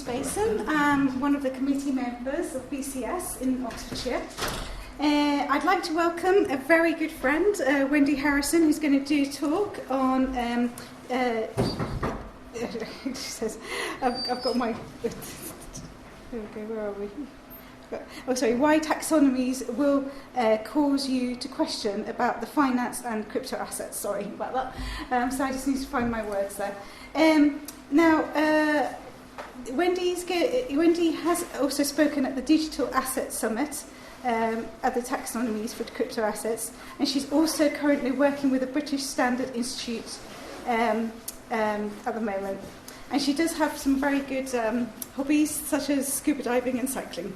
Basin. I'm one of the committee members of BCS in Oxfordshire. I'd like to welcome a very good friend, Wendy Harrison, who's going to do a talk on... she says, I've got my... There we go, where are we? Why taxonomies will cause you to question about the finance and crypto assets. Sorry about that. So I just need to find my words there. Now, Wendy has also spoken at the Digital Asset Summit at the taxonomies for crypto assets, and she's also currently working with the British Standard Institute at the moment. And she does have some very good hobbies, such as scuba diving and cycling.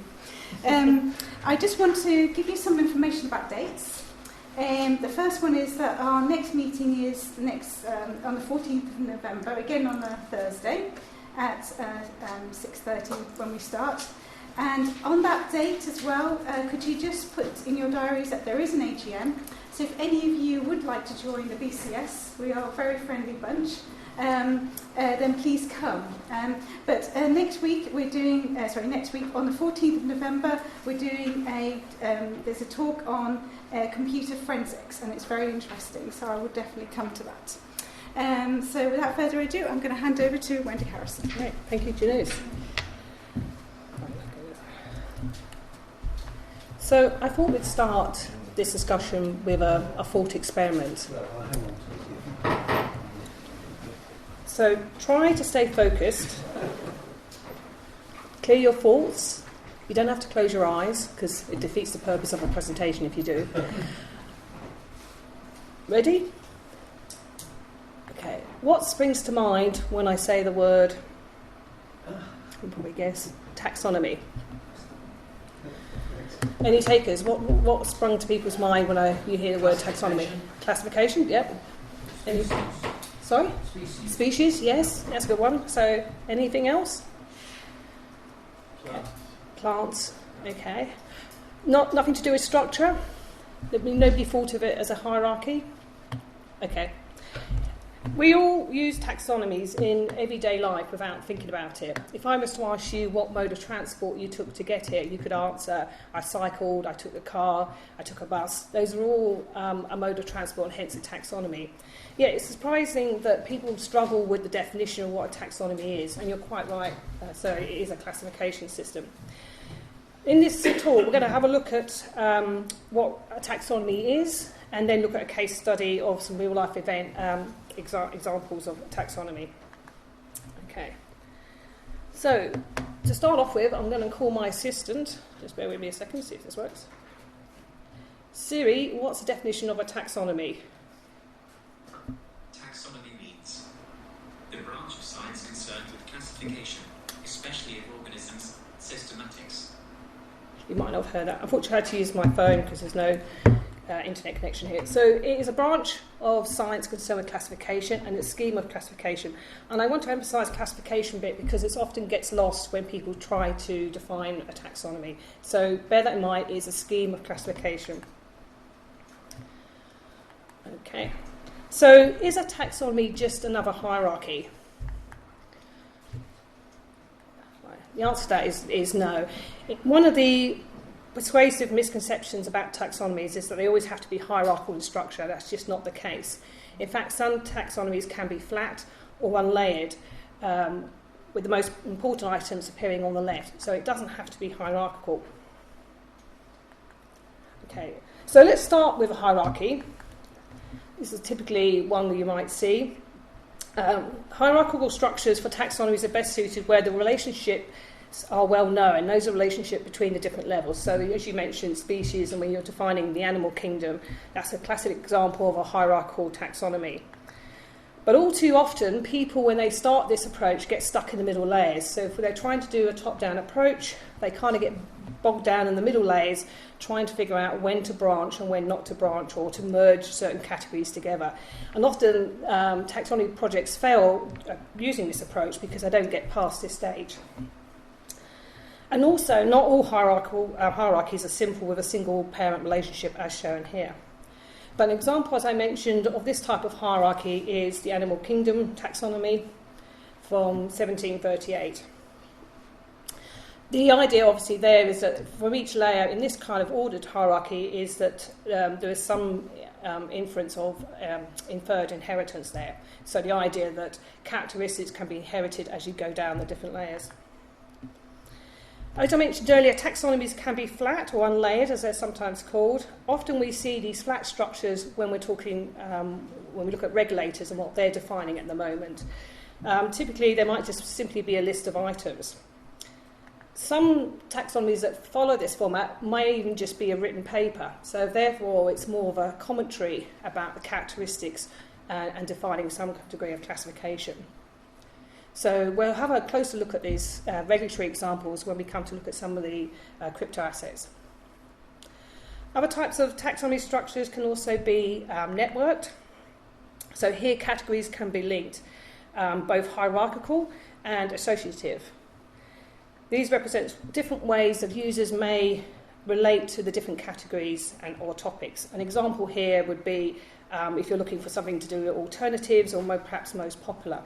I just want to give you some information about dates. The first one is that our next meeting is on the 14th of November, again on a Thursday at 6:30 when we start. And on that date as well, could you just put in your diaries that there is an AGM? So if any of you would like to join the BCS, we are a very friendly bunch. Then please come. But next week we're doing. Next week on the 14th of November we're doing there's a talk on computer forensics, and it's very interesting. So I would definitely come to that. So without further ado, I'm going to hand over to Wendy Harrison. Right, thank you, Janice. So I thought we'd start this discussion with a thought experiment. So try to stay focused, clear your thoughts. You don't have to close your eyes because it defeats the purpose of a presentation if you do. Ready? Okay. What springs to mind when I say the word, you can probably guess, taxonomy? Any takers? What sprung to people's mind when you hear the word taxonomy? Classification? Yep. Any? Sorry? Species, yes, that's a good one. So, anything else? Plants, okay. Nothing to do with structure? Nobody thought of it as a hierarchy? Okay. We all use taxonomies in everyday life without thinking about it. If I was to ask you what mode of transport you took to get here, you could answer, I cycled, I took a car, I took a bus. Those are all a mode of transport, and hence a taxonomy. Yeah, it's surprising that people struggle with the definition of what a taxonomy is, and you're quite right, so it is a classification system. In this talk, we're going to have a look at what a taxonomy is, and then look at a case study of some real-life event examples of taxonomy. Okay. So, to start off with, I'm going to call my assistant. Just bear with me a second, see if this works. Siri, what's the definition of a taxonomy? Taxonomy means the branch of science concerned with classification, especially of organisms, systematics. You might not have heard that. Unfortunately, I had to use my phone because there's no internet connection here. So it is a branch of science concerned with classification and a scheme of classification. And I want to emphasise classification bit because it often gets lost when people try to define a taxonomy. So bear that in mind, it is a scheme of classification. Okay. So is a taxonomy just another hierarchy? The answer to that is no. One of the persuasive misconceptions about taxonomies is that they always have to be hierarchical in structure. That's just not the case. In fact, some taxonomies can be flat or unlayered, with the most important items appearing on the left. So it doesn't have to be hierarchical. Okay, so let's start with a hierarchy. This is typically one that you might see. Hierarchical structures for taxonomies are best suited where the relationships are well known. Those are relationships between the different levels. So as you mentioned, species, and when you're defining the animal kingdom, that's a classic example of a hierarchical taxonomy. But all too often, people, when they start this approach, get stuck in the middle layers. So if they're trying to do a top-down approach, they kind of get bogged down in the middle layers, trying to figure out when to branch and when not to branch, or to merge certain categories together. And often taxonomy projects fail using this approach because they don't get past this stage. And also, not all hierarchies are simple with a single parent relationship as shown here. But an example, as I mentioned, of this type of hierarchy is the Animal Kingdom taxonomy from 1738. The idea, obviously, there is that from each layer in this kind of ordered hierarchy is that there is some inference of inferred inheritance there. So the idea that characteristics can be inherited as you go down the different layers. As I mentioned earlier, taxonomies can be flat or unlayered, as they're sometimes called. Often we see these flat structures when we're talking, when we look at regulators and what they're defining at the moment. Typically, there might just simply be a list of items. Some taxonomies that follow this format may even just be a written paper. So therefore, it's more of a commentary about the characteristics and defining some degree of classification. So we'll have a closer look at these regulatory examples when we come to look at some of the crypto assets. Other types of taxonomy structures can also be networked. So here categories can be linked, both hierarchical and associative. These represent different ways that users may relate to the different categories or topics. An example here would be if you're looking for something to do with alternatives or perhaps most popular.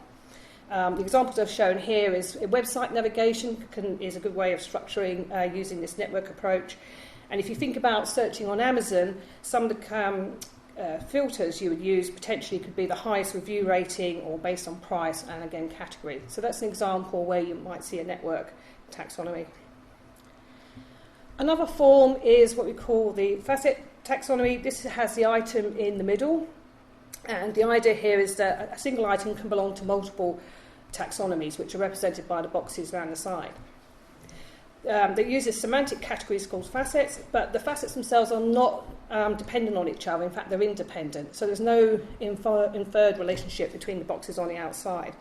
The examples I've shown here is website navigation is a good way of structuring using this network approach. And if you think about searching on Amazon, some of the filters you would use potentially could be the highest review rating or based on price and again category. So that's an example where you might see a network taxonomy. Another form is what we call the facet taxonomy. This has the item in the middle, and the idea here is that a single item can belong to multiple taxonomies, which are represented by the boxes around the side. They use semantic categories called facets, but the facets themselves are not dependent on each other. In fact, they're independent. So there's no inferred relationship between the boxes on the outside.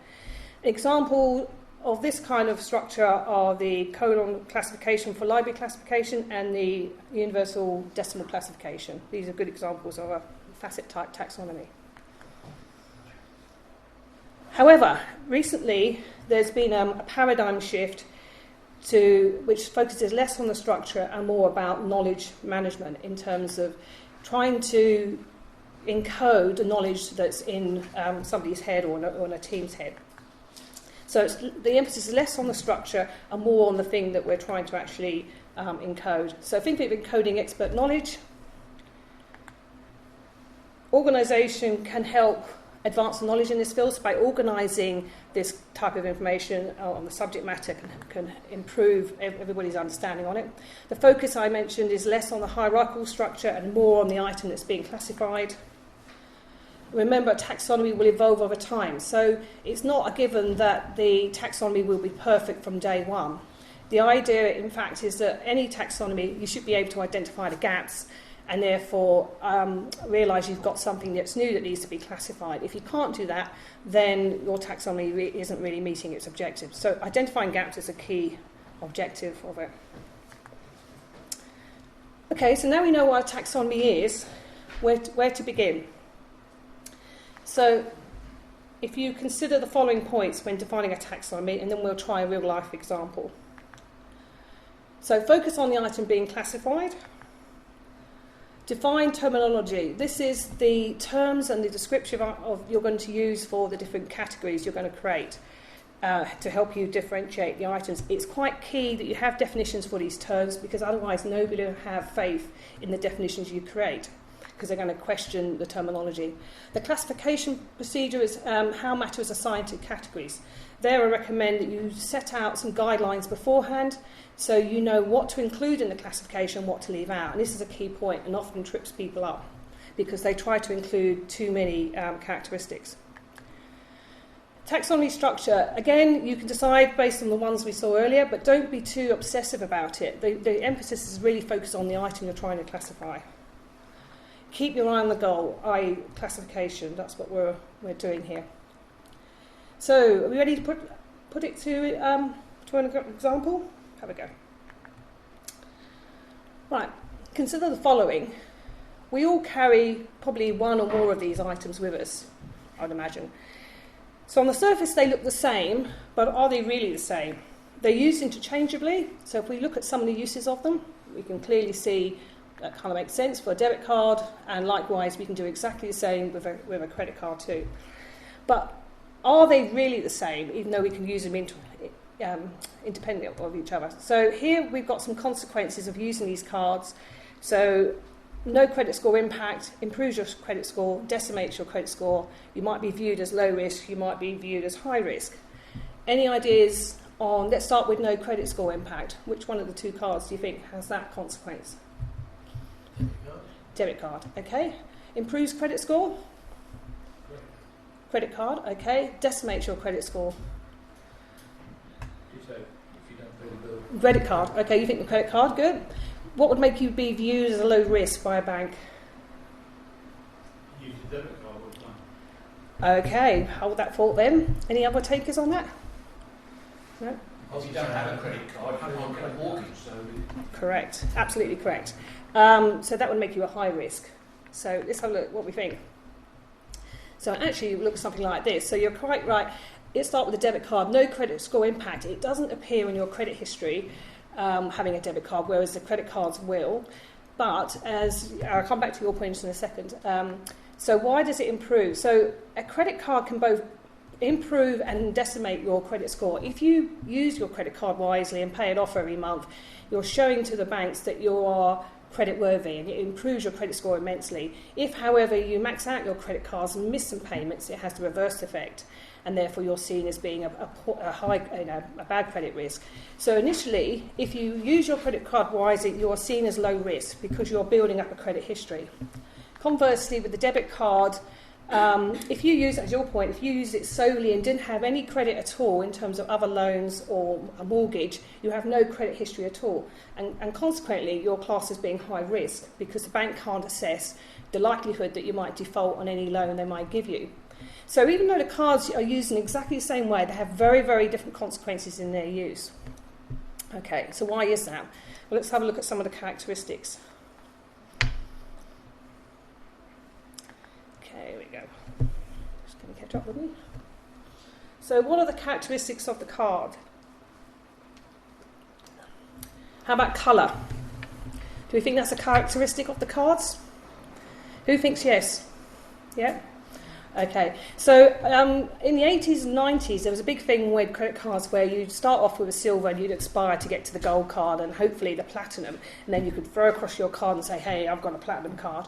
An example of this kind of structure are the colon classification for library classification and the universal decimal classification. These are good examples of a facet type taxonomy. However, recently there's been a paradigm shift which focuses less on the structure and more about knowledge management in terms of trying to encode the knowledge that's in somebody's head or in a team's head. So the emphasis is less on the structure and more on the thing that we're trying to actually encode. So think of encoding expert knowledge. Organisation can help advance the knowledge in this field. So by organising this type of information on the subject matter can improve everybody's understanding on it. The focus I mentioned is less on the hierarchical structure and more on the item that's being classified. Remember, taxonomy will evolve over time, so it's not a given that the taxonomy will be perfect from day one. The idea, in fact, is that any taxonomy, you should be able to identify the gaps and therefore realise you've got something that's new that needs to be classified. If you can't do that, then your taxonomy isn't really meeting its objectives. So identifying gaps is a key objective of it. Okay, so now we know what a taxonomy is, where to begin. So if you consider the following points when defining a taxonomy, and then we'll try a real-life example. So focus on the item being classified. Define terminology. This is the terms and the description of you're going to use for the different categories you're going to create to help you differentiate the items. It's quite key that you have definitions for these terms because otherwise nobody will have faith in the definitions you create, because they're going to question the terminology. The classification procedure is how matter is assigned to categories. There I recommend that you set out some guidelines beforehand so you know what to include in the classification and what to leave out. And this is a key point and often trips people up because they try to include too many characteristics. Taxonomy structure, again, you can decide based on the ones we saw earlier, but don't be too obsessive about it. The emphasis is really focused on the item you're trying to classify. Keep your eye on the goal, i.e. classification. That's what we're doing here. So, are we ready to put it to an example? Have a go. Right, consider the following. We all carry probably one or more of these items with us, I would imagine. So on the surface they look the same, but are they really the same? They're used interchangeably, so if we look at some of the uses of them, we can clearly see that kind of makes sense for a debit card, and likewise we can do exactly the same with a credit card too. But are they really the same, even though we can use them independent of each other. So here we've got some consequences of using these cards. So no credit score impact, improves your credit score, decimates your credit score. You might be viewed as low risk, you might be viewed as high risk. Any ideas on, let's start with no credit score impact. Which one of the two cards do you think has that consequence? Debit card, okay. Improves credit score? Credit card, okay. Decimates your credit score? You say if you don't pay the bill. Credit card, okay, you think the credit card, good. What would make you be viewed as a low risk by a bank? Use a debit card all the time. Okay, hold that thought then. Any other takers on that? No? If you don't have a credit card, you can't get a mortgage. So Correct, absolutely correct. So that would make you a high risk. So let's have a look at what we think. So actually it looks something like this. So you're quite right. Let's start with the debit card. No credit score impact. It doesn't appear in your credit history having a debit card, whereas the credit cards will. But as I'll come back to your points in a second. So why does it improve? So a credit card can both improve and decimate your credit score. If you use your credit card wisely and pay it off every month, you're showing to the banks that you are credit worthy, and it improves your credit score immensely. If, however, you max out your credit cards and miss some payments, it has the reverse effect, and therefore you're seen as being a bad credit risk. So initially, if you use your credit card wisely, you're seen as low risk because you're building up a credit history. Conversely, with the debit card, if you use, as your point, if you use it solely and didn't have any credit at all in terms of other loans or a mortgage, you have no credit history at all. And consequently, your class is being high risk because the bank can't assess the likelihood that you might default on any loan they might give you. So even though the cards are used in exactly the same way, they have very, very different consequences in their use. Okay, so why is that? Well, let's have a look at some of the characteristics. Okay, here we go. Just going to catch up with me. So what are the characteristics of the card? How about colour? Do we think that's a characteristic of the cards? Who thinks yes? Yeah? Okay. So in the 80s and 90s, there was a big thing with credit cards where you'd start off with a silver and you'd aspire to get to the gold card and hopefully the platinum. And then you could throw across your card and say, hey, I've got a platinum card.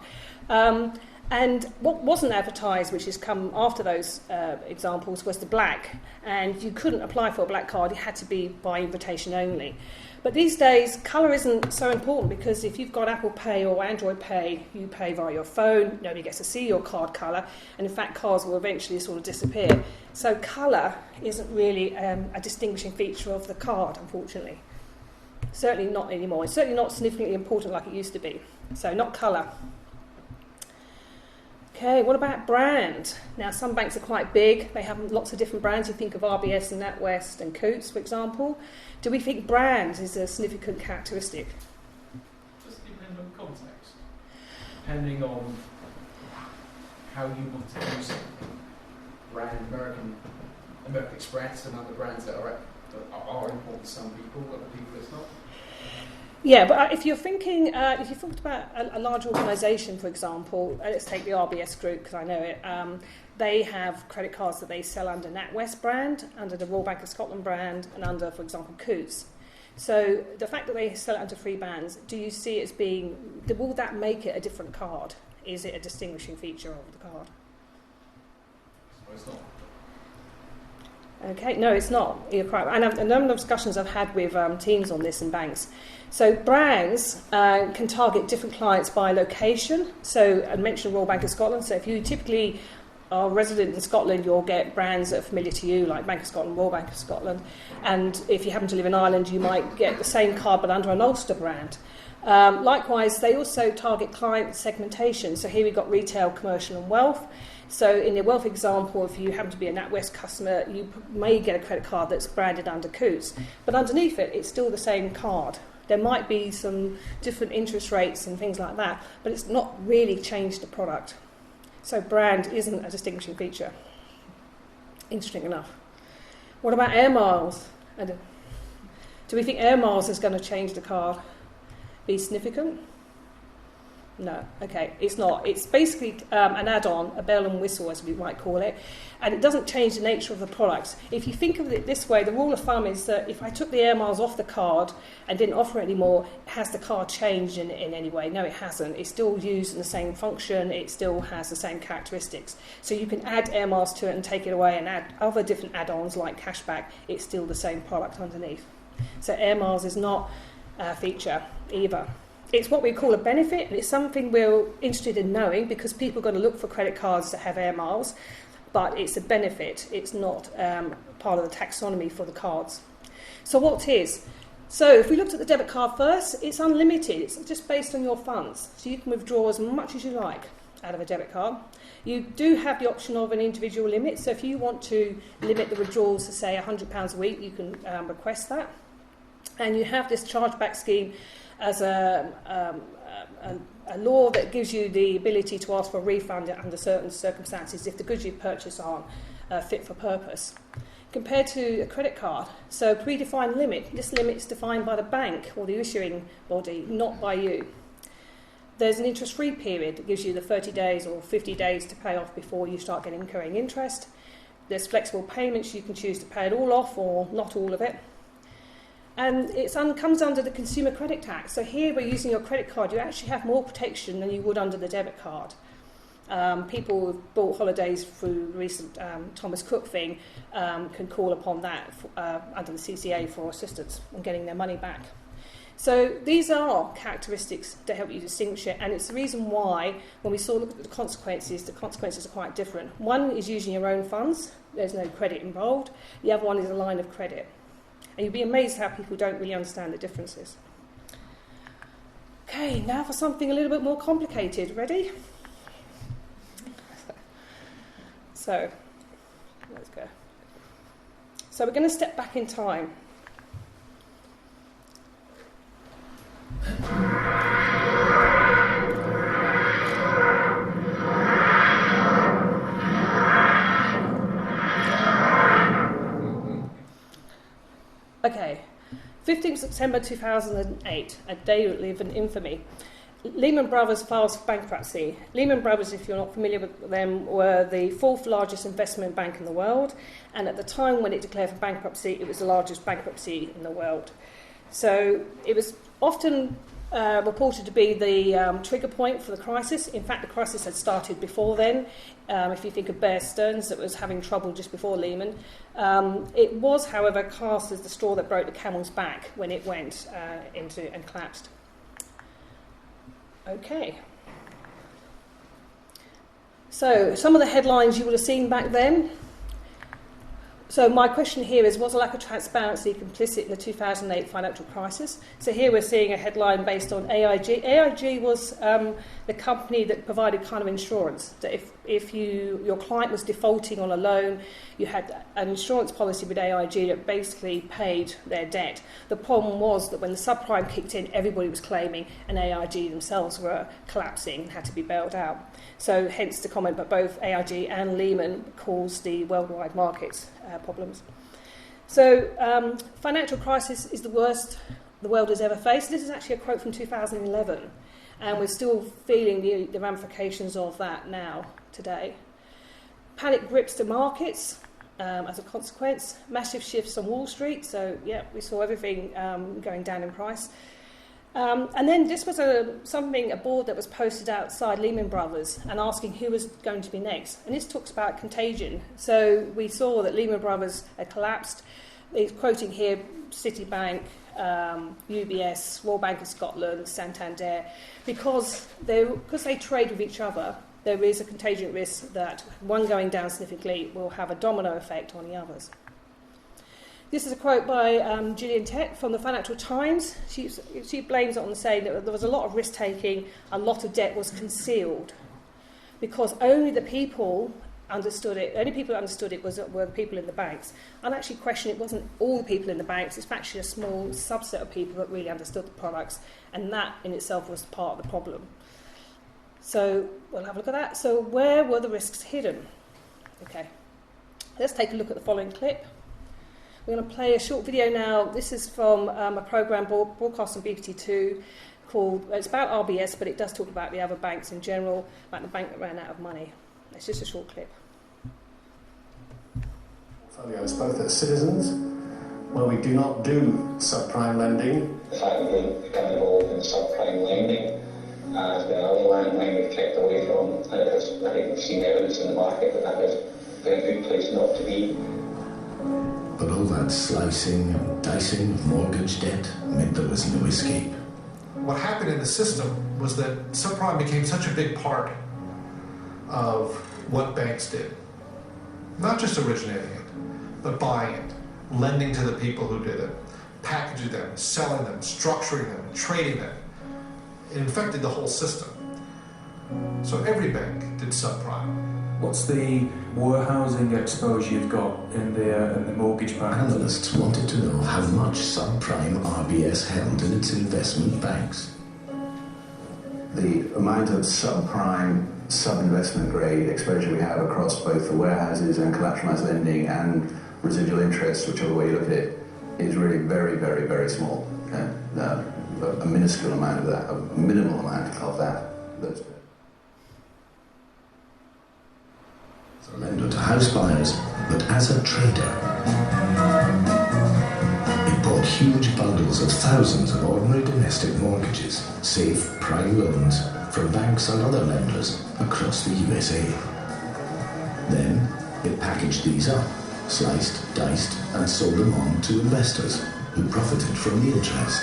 And what wasn't advertised, which has come after those examples, was the black. And you couldn't apply for a black card. It had to be by invitation only. But these days, colour isn't so important because if you've got Apple Pay or Android Pay, you pay via your phone, nobody gets to see your card colour, and in fact cards will eventually sort of disappear. So colour isn't really a distinguishing feature of the card, unfortunately. Certainly not anymore. It's certainly not significantly important like it used to be. So not colour. Okay, what about brand? Now, some banks are quite big. They have lots of different brands. You think of RBS and NatWest and Coutts, for example. Do we think brand is a significant characteristic? Does it depend on context? Depending on how you want to use it. Brand American Express and other brands that are important to some people, other people it's not. Yeah, but if you're thinking, if you thought about a large organisation, for example, let's take the RBS group because I know it. They have credit cards that they sell under NatWest brand, under the Royal Bank of Scotland brand, and under, for example, Coutts. So the fact that they sell it under three brands, do you see it as being, will that make it a different card? Is it a distinguishing feature of the card? No, it's not. Okay, no, it's not. You're correct. And a number of discussions I've had with teams on this in banks. So brands can target different clients by location. So I mentioned Royal Bank of Scotland. So if you typically are resident in Scotland, you'll get brands that are familiar to you, like Bank of Scotland, Royal Bank of Scotland. And if you happen to live in Ireland, you might get the same card but under an Ulster brand. Likewise, they also target client segmentation. So here we've got retail, commercial and wealth. So in the wealth example, if you happen to be a NatWest customer, you may get a credit card that's branded under Coutts. But underneath it, it's still the same card. There might be some different interest rates and things like that, but it's not really changed the product. So brand isn't a distinguishing feature. Interesting enough. What about air miles? Do we think air miles is going to change the card? Be significant? No, okay, it's not. It's basically an add-on, a bell and whistle, as we might call it, and it doesn't change the nature of the product. If you think of it this way, the rule of thumb is that if I took the air miles off the card and didn't offer it anymore, has the card changed in any way? No, it hasn't. It's still used in the same function. It still has the same characteristics. So you can add air miles to it and take it away and add other different add-ons like cashback. It's still the same product underneath. So air miles is not a feature either. It's what we call a benefit, and it's something we're interested in knowing because people are going to look for credit cards that have air miles, but it's a benefit. It's not part of the taxonomy for the cards. So what is? So if we looked at the debit card first, it's unlimited. It's just based on your funds. So you can withdraw as much as you like out of a debit card. You do have the option of an individual limit. So if you want to limit the withdrawals to, say, £100 a week, you can request that. And you have this chargeback scheme as a law that gives you the ability to ask for a refund under certain circumstances if the goods you purchase aren't fit for purpose. Compared to a credit card, so predefined limit, this limit is defined by the bank or the issuing body, not by you. There's an interest-free period that gives you the 30 days or 50 days to pay off before you start incurring interest. There's flexible payments, you can choose to pay it all off or not all of it. And it comes under the consumer credit tax. So here, by using your credit card, you actually have more protection than you would under the debit card. People who've bought holidays through the recent Thomas Cook thing can call upon that under the CCA for assistance in getting their money back. So these are characteristics to help you distinguish it, and it's the reason why, when we look at the consequences are quite different. One is using your own funds. There's no credit involved. The other one is a line of credit. And you'll be amazed how people don't really understand the differences. Okay, now for something a little bit more complicated. Ready? So, let's go. So we're going to step back in time. Okay, 15th September 2008, a day that lived in infamy. Lehman Brothers files for bankruptcy. Lehman Brothers, if you're not familiar with them, were the fourth largest investment bank in the world, and at the time when it declared for bankruptcy, it was the largest bankruptcy in the world. So it was often reported to be the trigger point for the crisis. In fact, the crisis had started before then. If you think of Bear Stearns, that was having trouble just before Lehman. It was, however, cast as the straw that broke the camel's back when it went into and collapsed. Okay. So, some of the headlines you would have seen back then. So my question here is, was a lack of transparency complicit in the 2008 financial crisis? So here we're seeing a headline based on AIG. AIG was the company that provided kind of insurance, that if your client was defaulting on a loan, you had an insurance policy with AIG that basically paid their debt. The problem was that when the subprime kicked in, everybody was claiming, and AIG themselves were collapsing and had to be bailed out. So hence the comment, but both AIG and Lehman caused the worldwide markets problems. So financial crisis is the worst the world has ever faced. This is actually a quote from 2011, and we're still feeling the ramifications of that now, today. Panic grips the markets as a consequence. Massive shifts on Wall Street, so yeah, we saw everything going down in price. And then this was a board that was posted outside Lehman Brothers and asking who was going to be next. And this talks about contagion. So we saw that Lehman Brothers had collapsed. It's quoting here Citibank, UBS, Royal Bank of Scotland, Santander. Because they trade with each other, there is a contagion risk that one going down significantly will have a domino effect on the others. This is a quote by Gillian Tett from the Financial Times. She blames it on saying that there was a lot of risk-taking, a lot of debt was concealed, because only the people understood it. The only people who understood it were the people in the banks. I'd actually question it wasn't all the people in the banks. It's actually a small subset of people that really understood the products, and that in itself was part of the problem. So we'll have a look at that. So where were the risks hidden? Okay, let's take a look at the following clip. We're going to play a short video now. This is from a programme broadcast on BBC2 called, it's about RBS, but it does talk about the other banks in general, like the bank that ran out of money. It's just a short clip. Portfolios, both as citizens, where we do not do subprime lending. The fact that we've become involved in subprime lending has been another landmine we've kept away from. Because I think we've seen evidence in the market that that is a very good place not to be. But all that slicing and dicing of mortgage debt meant there was no escape. What happened in the system was that subprime became such a big part of what banks did. Not just originating it, but buying it, lending to the people who did it, packaging them, selling them, structuring them, trading them. It infected the whole system. So every bank did subprime. What's the warehousing exposure you've got in the mortgage bank? Analysts wanted to know how much subprime RBS held in its investment banks. The amount of subprime, sub-investment grade exposure we have across both the warehouses and collateralized lending and residual interest, whichever way you look at it, is really very, very, very small. A minuscule amount of that, a minimal amount of that. A lender to house buyers, but as a trader. It bought huge bundles of thousands of ordinary domestic mortgages, safe prime loans, from banks and other lenders across the USA. Then it packaged these up, sliced, diced, and sold them on to investors who profited from the interest.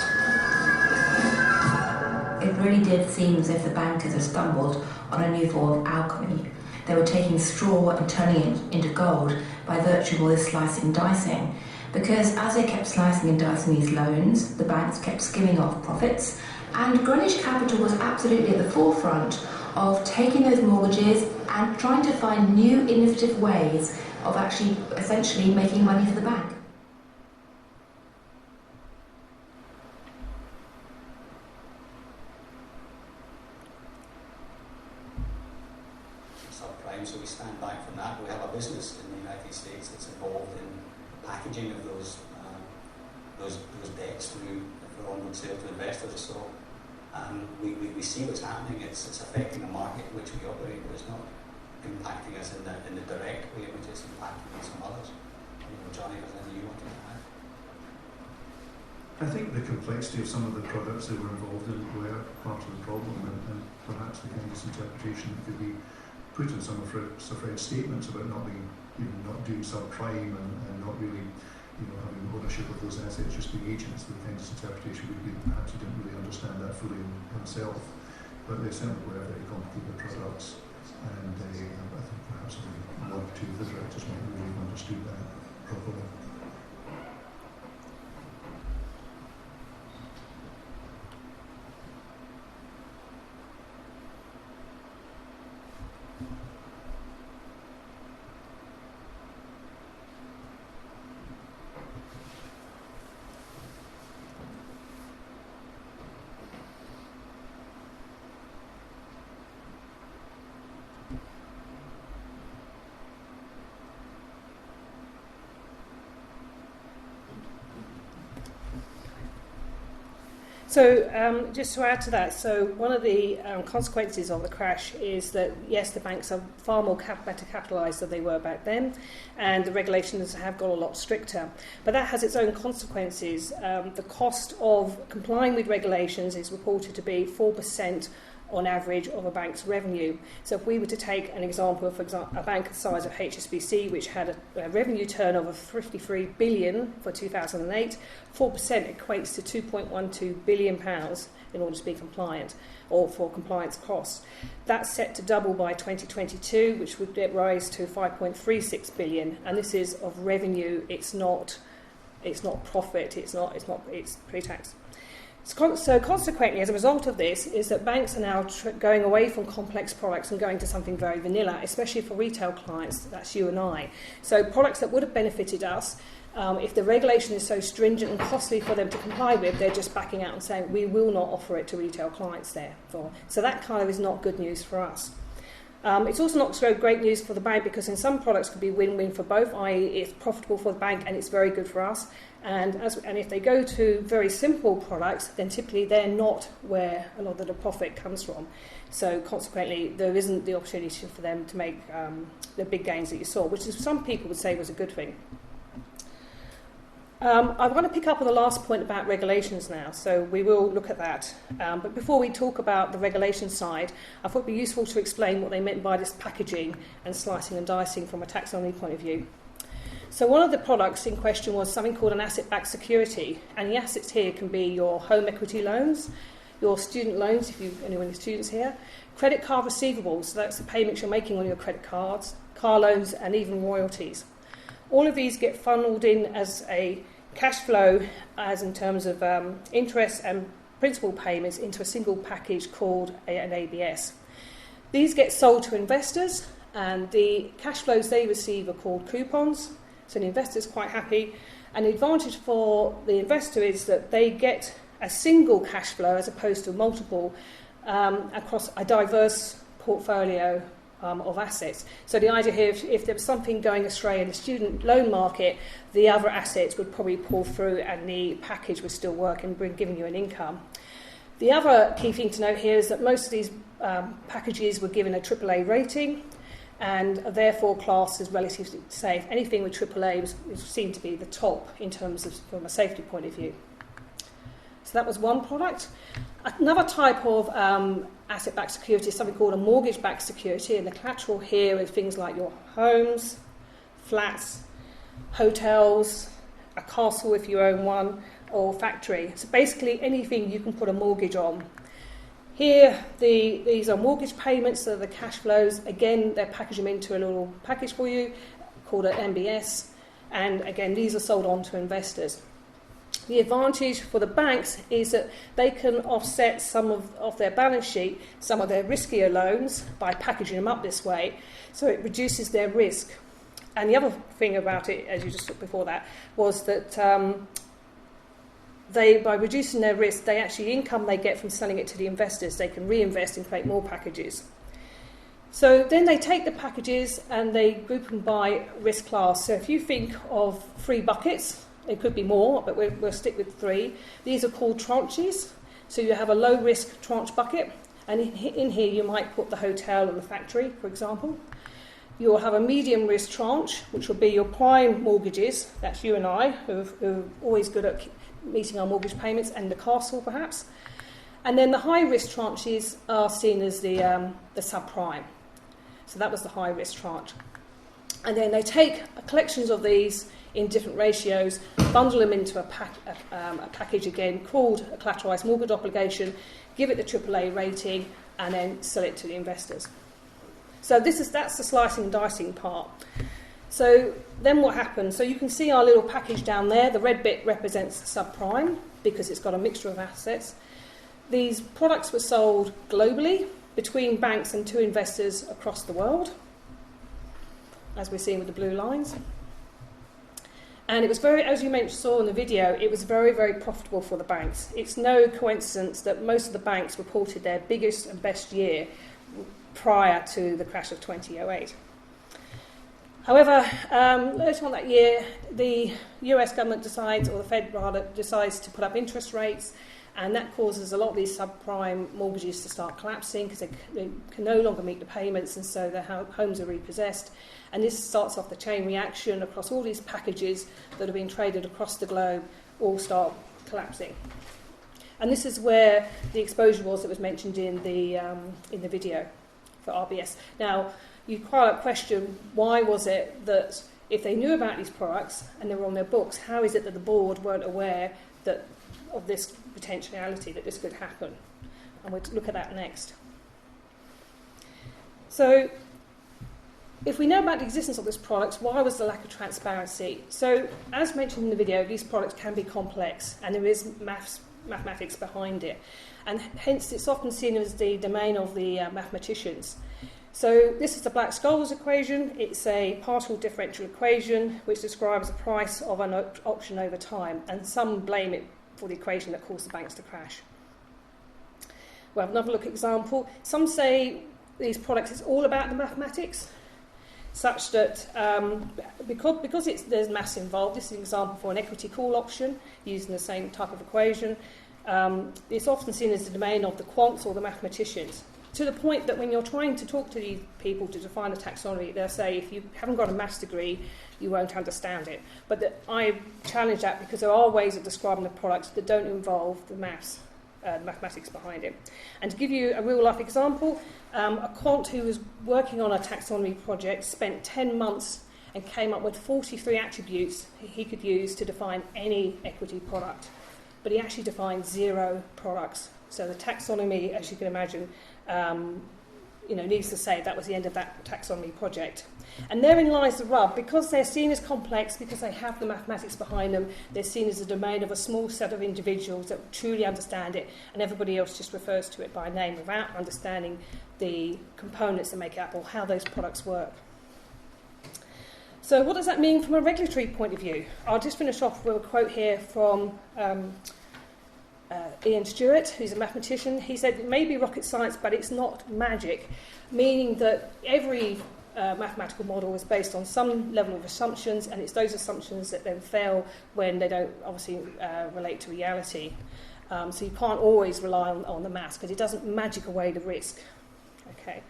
It really did seem as if the bankers had stumbled on a new form of alchemy. They were taking straw and turning it into gold by virtue of all this slicing and dicing. Because as they kept slicing and dicing these loans, the banks kept skimming off profits, and Greenwich Capital was absolutely at the forefront of taking those mortgages and trying to find new innovative ways of actually essentially making money for the bank. Subprime, so we stand back from that. We have a business in the United States that's involved in packaging of those debts for onward sale to investors. So we see what's happening. It's affecting the market in which we operate, but it's not impacting us in the direct way, which is impacting on some others. Johnny, was anything you wanted to add? I think the complexity of some of the products they were involved in were part of the problem, and perhaps the kind of misinterpretation that could be put in some of Fred's statements about not doing subprime and not really, having ownership of those assets, just being agents. The kind of misinterpretation would be that perhaps he didn't really understand that fully himself. But they certainly were very complicated products, and I think perhaps one or two of the directors might really have understood that properly. So just to add to that, so one of the consequences of the crash is that, yes, the banks are far more better capitalised than they were back then, and the regulations have got a lot stricter. But that has its own consequences. The cost of complying with regulations is reported to be 4% on average of a bank's revenue. So if we were to take an example of, for example, a bank the size of HSBC, which had a revenue turnover of 53 billion for 2008, 4% equates to £2.12 billion in order to be compliant, or for compliance costs. That's set to double by 2022, which would rise to 5.36 billion, and this is of revenue. It's not profit. It's pre-tax. So consequently, as a result of this, is that banks are now going away from complex products and going to something very vanilla, especially for retail clients. That's you and I. So products that would have benefited us, if the regulation is so stringent and costly for them to comply with, they're just backing out and saying, we will not offer it to retail clients, therefore. So that kind of is not good news for us. It's also not so great news for the bank because in some products it could be win-win for both, i.e. it's profitable for the bank and it's very good for us. And if they go to very simple products, then typically they're not where a lot of the profit comes from. So consequently, there isn't the opportunity for them to make the big gains that you saw, which is, some people would say was a good thing. I want to pick up on the last point about regulations now, so we will look at that. But before we talk about the regulation side, I thought it would be useful to explain what they meant by this packaging and slicing and dicing from a taxonomy point of view. So one of the products in question was something called an asset-backed security, and the assets here can be your home equity loans, your student loans, if you've anyone students here, credit card receivables, so that's the payments you're making on your credit cards, car loans, and even royalties. All of these get funneled in as a cash flow, as in terms of interest and principal payments, into a single package called an ABS. These get sold to investors, and the cash flows they receive are called coupons. So the investor's quite happy. And the advantage for the investor is that they get a single cash flow as opposed to multiple across a diverse portfolio of assets. So the idea here, if there was something going astray in the student loan market, the other assets would probably pull through and the package would still work and giving you an income. The other key thing to note here is that most of these packages were given a AAA rating and are therefore classed as relatively safe. Anything with AAA was seen to be the top in terms of from a safety point of view. So that was one product. Another type of asset-backed security is something called a mortgage-backed security, and the collateral here is things like your homes, flats, hotels, a castle if you own one, or factory. So basically anything you can put a mortgage on. Here, these are mortgage payments, so the cash flows. Again, they package them into a little package for you called an MBS, and again, these are sold on to investors. The advantage for the banks is that they can offset some of their balance sheet, some of their riskier loans, by packaging them up this way, so it reduces their risk. And the other thing about it, as you just saw before that, was that by reducing their risk, they actually income they get from selling it to the investors, they can reinvest and create more packages. So then they take the packages and they group them by risk class. So if you think of 3 buckets, it could be more, but we'll stick with 3. These are called tranches. So you have a low-risk tranche bucket, and in here you might put the hotel and the factory, for example. You'll have a medium-risk tranche, which will be your prime mortgages. That's you and I, who are always good at meeting our mortgage payments, and the castle, perhaps. And then the high-risk tranches are seen as the subprime. So that was the high-risk tranche. And then they take collections of these in different ratios, bundle them into a package again called a collateralised mortgage obligation, give it the AAA rating, and then sell it to the investors. So that's the slicing and dicing part. So then what happens? So you can see our little package down there. The red bit represents subprime because it's got a mixture of assets. These products were sold globally between banks and to investors across the world, as we're seeing with the blue lines. And it was as you saw in the video, it was very, very profitable for the banks. It's no coincidence that most of the banks reported their biggest and best year prior to the crash of 2008. However, later on that year, the US government decides, or the Fed rather, decides to put up interest rates, and that causes a lot of these subprime mortgages to start collapsing because they can no longer meet the payments, and so their homes are repossessed. And this starts off the chain reaction across all these packages that are being traded across the globe, all start collapsing. And this is where the exposure was that was mentioned in the video for RBS. Now, you quite question, why was it that if they knew about these products and they were on their books, how is it that the board weren't aware of this potentiality, that this could happen? And we'll look at that next. So, if we know about the existence of these products, why was the lack of transparency? So, as mentioned in the video, these products can be complex, and there is mathematics behind it. And hence, it's often seen as the domain of the mathematicians. So, this is the Black-Scholes equation. It's a partial differential equation which describes the price of an option over time, and some blame it for the equation that caused the banks to crash. We'll have another look at example. Some say these products, it's all about the mathematics, such that because there's maths involved. This is an example for an equity call option using the same type of equation. It's often seen as the domain of the quants or the mathematicians, to the point that when you're trying to talk to these people to define a taxonomy, they'll say if you haven't got a maths degree, you won't understand it. But I challenge that, because there are ways of describing the products that don't involve the mathematics behind it. And to give you a real life example, a quant who was working on a taxonomy project spent 10 months and came up with 43 attributes he could use to define any equity product. But he actually defined 0 products. So the taxonomy, as you can imagine, needs to say that was the end of that taxonomy project. And therein lies the rub. Because they're seen as complex, because they have the mathematics behind them, they're seen as the domain of a small set of individuals that truly understand it, and everybody else just refers to it by name without understanding the components that make it up or how those products work. So what does that mean from a regulatory point of view? I'll just finish off with a quote here from Ian Stewart, who's a mathematician. He said, "It may be rocket science, but it's not magic," meaning that every mathematical model is based on some level of assumptions, and it's those assumptions that then fail when they don't obviously relate to reality. So you can't always rely on the maths, because it doesn't magic away the risk. Okay.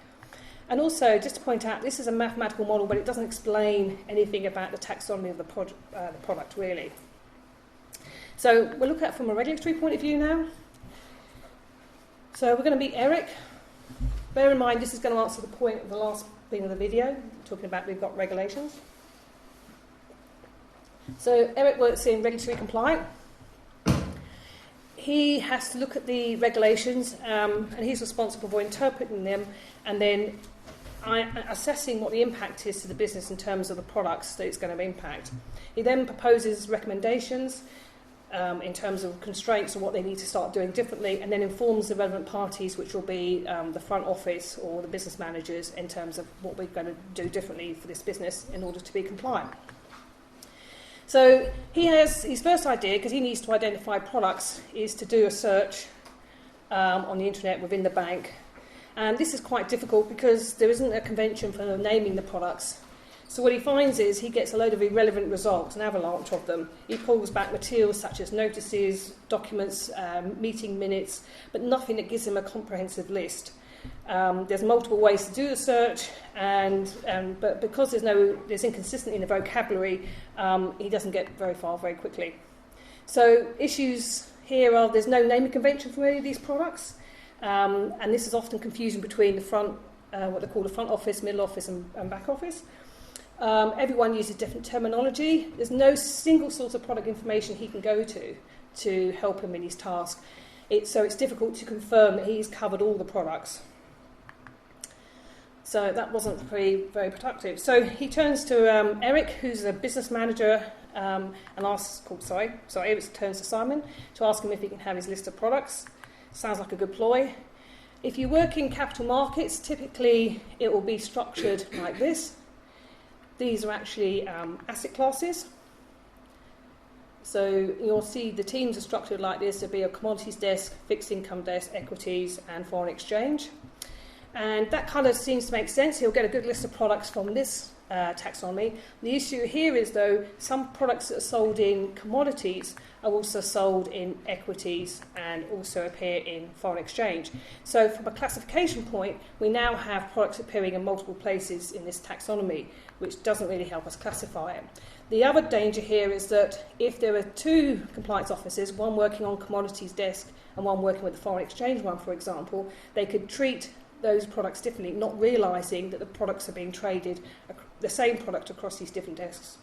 And also, just to point out, this is a mathematical model, but it doesn't explain anything about the taxonomy of the product, really. So we'll look at it from a regulatory point of view now. So we're going to meet Eric. Bear in mind, this is going to answer the point of the last thing of the video, talking about we've got regulations. So Eric works in regulatory compliance. He has to look at the regulations, and he's responsible for interpreting them and then assessing what the impact is to the business in terms of the products that it's going to impact. He then proposes recommendations in terms of constraints or what they need to start doing differently, and then informs the relevant parties, which will be the front office or the business managers, in terms of what we're going to do differently for this business in order to be compliant. So he has his first idea, because he needs to identify products, is to do a search on the internet within the bank. And this is quite difficult because there isn't a convention for naming the products. So what he finds is he gets a load of irrelevant results, an avalanche of them. He pulls back materials such as notices, documents, meeting minutes, but nothing that gives him a comprehensive list. There's multiple ways to do the search, but because there's inconsistency in the vocabulary, he doesn't get very far very quickly. So issues here are there's no naming convention for any of these products, and this is often confusion between the front, what they call the front office, middle office, and back office. Everyone uses different terminology. There's no single source of product information he can go to help him in his task. So it's difficult to confirm that he's covered all the products. So that wasn't very productive. So he turns to Eric, who's a business manager, and Eric turns to Simon to ask him if he can have his list of products. Sounds like a good ploy. If you work in capital markets, typically it will be structured like this. These are actually asset classes. So you'll see the teams are structured like this. There'll be a commodities desk, fixed income desk, equities, and foreign exchange. And that kind of seems to make sense. He'll get a good list of products from this taxonomy. The issue here is, though, some products that are sold in commodities are also sold in equities and also appear in foreign exchange. So from a classification point, we now have products appearing in multiple places in this taxonomy, which doesn't really help us classify it. The other danger here is that if there are two compliance officers, one working on commodities desk and one working with the foreign exchange one, for example, they could treat those products differently, not realising that the products are being traded, the same product across these different desks.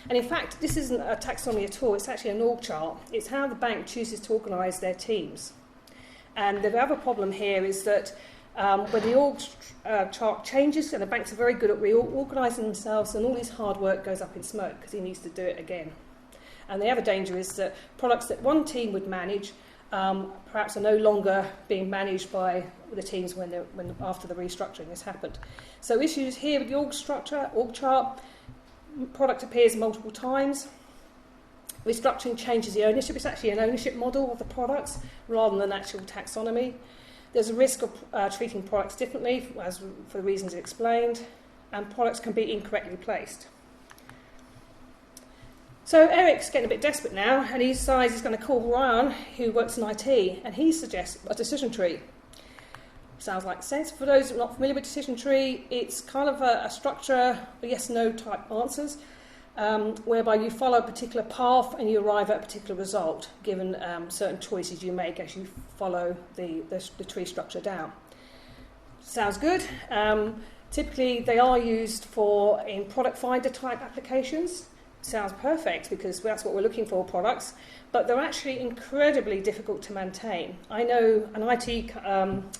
And in fact, this isn't a taxonomy at all, it's actually an org chart. It's how the bank chooses to organise their teams. And the other problem here is that when the org chart changes, and the banks are very good at reorganising themselves, and all his hard work goes up in smoke because he needs to do it again. And the other danger is that products that one team would manage perhaps are no longer being managed by the teams after the restructuring has happened. So issues here with the org chart, product appears multiple times. Restructuring changes the ownership. It's actually an ownership model of the products rather than an actual taxonomy. There's a risk of treating products differently, as for the reasons explained, and products can be incorrectly placed. So Eric's getting a bit desperate now, and he decides he's going to call Ryan, who works in IT, and he suggests a decision tree. Sounds like sense. For those who are not familiar with decision tree, it's kind of a structure, yes-no type answers, whereby you follow a particular path and you arrive at a particular result, given certain choices you make as you follow the tree structure down. Sounds good. Typically, they are used in product finder type applications. Sounds perfect because that's what we're looking for, products, but they're actually incredibly difficult to maintain. I know an IT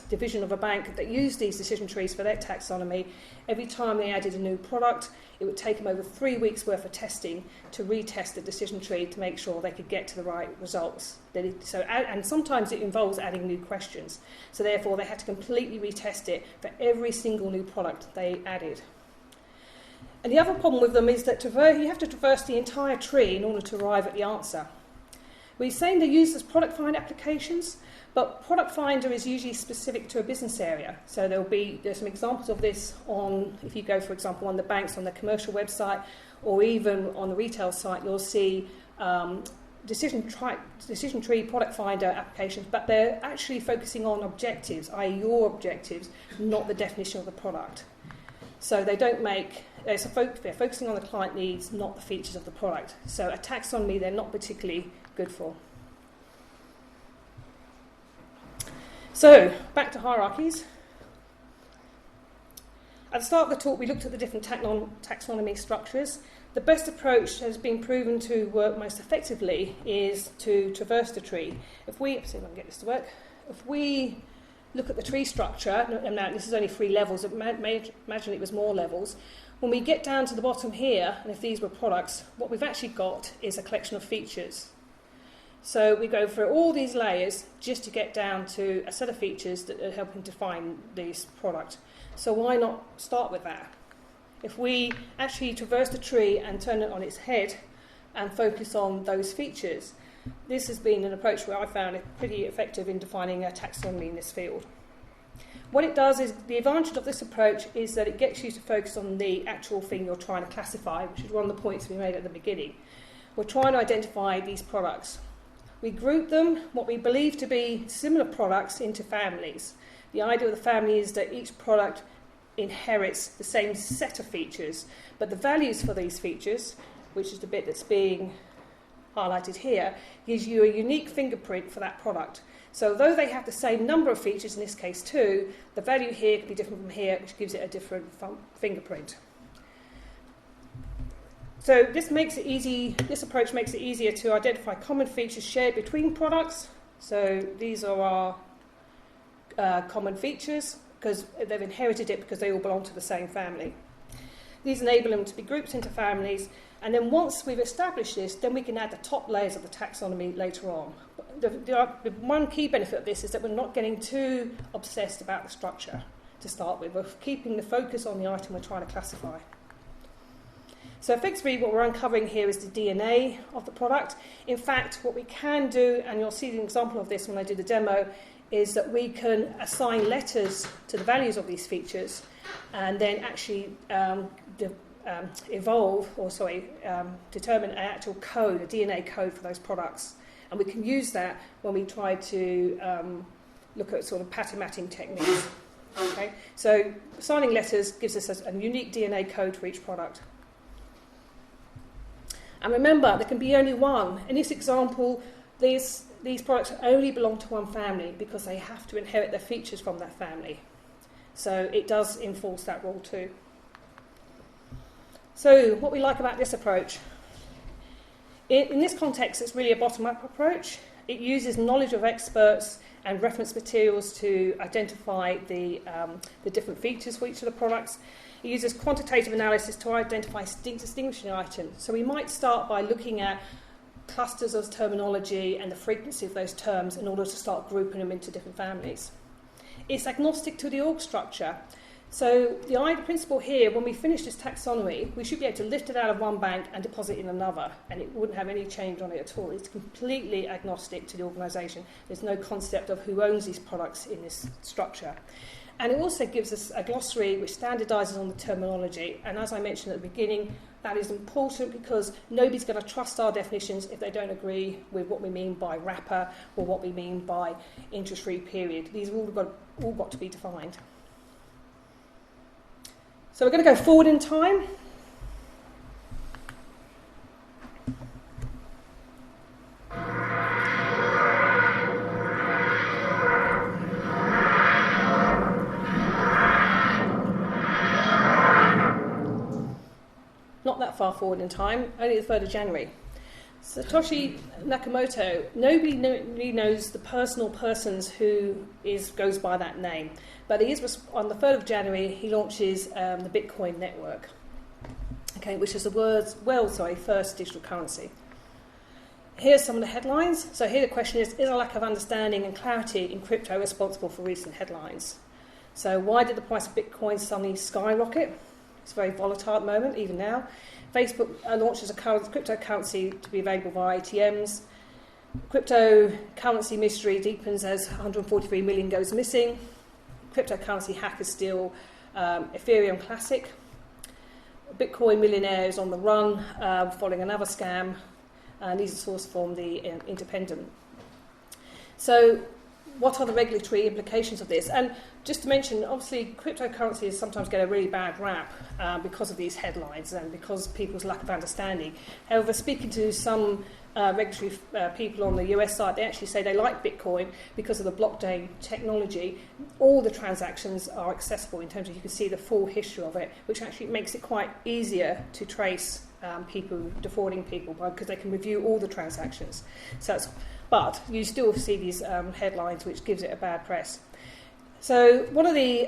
division of a bank that used these decision trees for their taxonomy. Every time they added a new product, it would take them over 3 weeks worth of testing to retest the decision tree to make sure they could get to the right results. And sometimes it involves adding new questions. So therefore they had to completely retest it for every single new product they added. And the other problem with them is that you have to traverse the entire tree in order to arrive at the answer. We're saying they're used as product finder applications, but product finder is usually specific to a business area. So there's some examples of this if you go, for example, on the banks on their commercial website, or even on the retail site, you'll see decision tree product finder applications, but they're actually focusing on objectives, i.e. your objectives, not the definition of the product. So they're focusing on the client needs, not the features of the product. So a taxonomy they're not particularly good for. So back to hierarchies. At the start of the talk, we looked at the different taxonomy structures. The best approach has been proven to work most effectively is to traverse the tree. If we look at the tree structure, and now this is only 3 levels, imagine it was more levels. When we get down to the bottom here, and if these were products, what we've actually got is a collection of features. So we go through all these layers just to get down to a set of features that are helping define this product. So why not start with that? If we actually traverse the tree and turn it on its head and focus on those features, this has been an approach where I found it pretty effective in defining a taxonomy in this field. What it does is, the advantage of this approach is that it gets you to focus on the actual thing you're trying to classify, which is one of the points we made at the beginning. We're trying to identify these products. We group them, what we believe to be similar products, into families. The idea of the family is that each product inherits the same set of features, but the values for these features, which is the bit that's being highlighted here, gives you a unique fingerprint for that product. So though they have the same number of features, in this case 2, the value here can be different from here, which gives it a different fingerprint. So this approach makes it easier to identify common features shared between products. So these are our common features, because they've inherited it because they all belong to the same family. These enable them to be grouped into families, and then once we've established this, then we can add the top layers of the taxonomy later on. The one key benefit of this is that we're not getting too obsessed about the structure to start with. We're keeping the focus on the item we're trying to classify. So effectively what we're uncovering here is the DNA of the product. In fact, what we can do, and you'll see an example of this when I do the demo, is that we can assign letters to the values of these features and then actually determine an actual code, a DNA code for those products. And we can use that when we try to look at sort of pattern matching techniques. Okay? So assigning letters gives us a unique DNA code for each product. And remember, there can be only one. In this example, these products only belong to one family because they have to inherit their features from that family. So it does enforce that rule too. So what we like about this approach, in this context, it's really a bottom-up approach. It uses knowledge of experts and reference materials to identify the different features for each of the products. It uses quantitative analysis to identify distinguishing items. So we might start by looking at clusters of terminology and the frequency of those terms in order to start grouping them into different families. It's agnostic to the org structure. So the principle here, when we finish this taxonomy, we should be able to lift it out of one bank and deposit in another, and it wouldn't have any change on it at all. It's completely agnostic to the organisation. There's no concept of who owns these products in this structure. And it also gives us a glossary which standardises on the terminology. And as I mentioned at the beginning, that is important because nobody's going to trust our definitions if they don't agree with what we mean by wrapper or what we mean by interest-free period. These have all got to be defined. So we're going to go forward in time. Not that far forward in time, only the 3rd of January. Satoshi Nakamoto, nobody really knows the personal persons who goes by that name, but he is on the 3rd of January he launches the Bitcoin network, okay, which is the first digital currency. Here's some of the headlines. So here the question is a lack of understanding and clarity in crypto responsible for recent headlines? So why did the price of Bitcoin suddenly skyrocket? It's very volatile at the moment, even now. Facebook launches a cryptocurrency to be available via ATMs. Cryptocurrency mystery deepens as 143 million goes missing. Cryptocurrency hackers steal Ethereum Classic. Bitcoin millionaires on the run following another scam. And these are sourced from the Independent. So what are the regulatory implications of this? And just to mention, obviously, cryptocurrencies sometimes get a really bad rap because of these headlines and because of people's lack of understanding. However, speaking to some regulatory people on the US side, they actually say they like Bitcoin because of the blockchain technology. All the transactions are accessible in terms of you can see the full history of it, which actually makes it quite easier to trace people defrauding people because they can review all the transactions. But you still see these headlines, which gives it a bad press. So one of the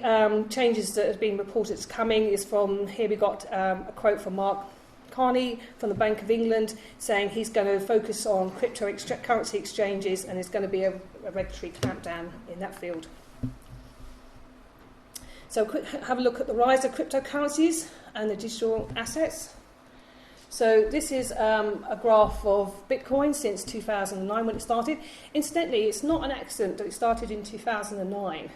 changes that has been reported that's coming is from, here we got a quote from Mark Carney from the Bank of England saying he's going to focus on cryptocurrency exchanges and there's going to be a regulatory clampdown in that field. So have a look at the rise of cryptocurrencies and the digital assets. So this is a graph of Bitcoin since 2009 when it started. Incidentally, it's not an accident that it started in 2009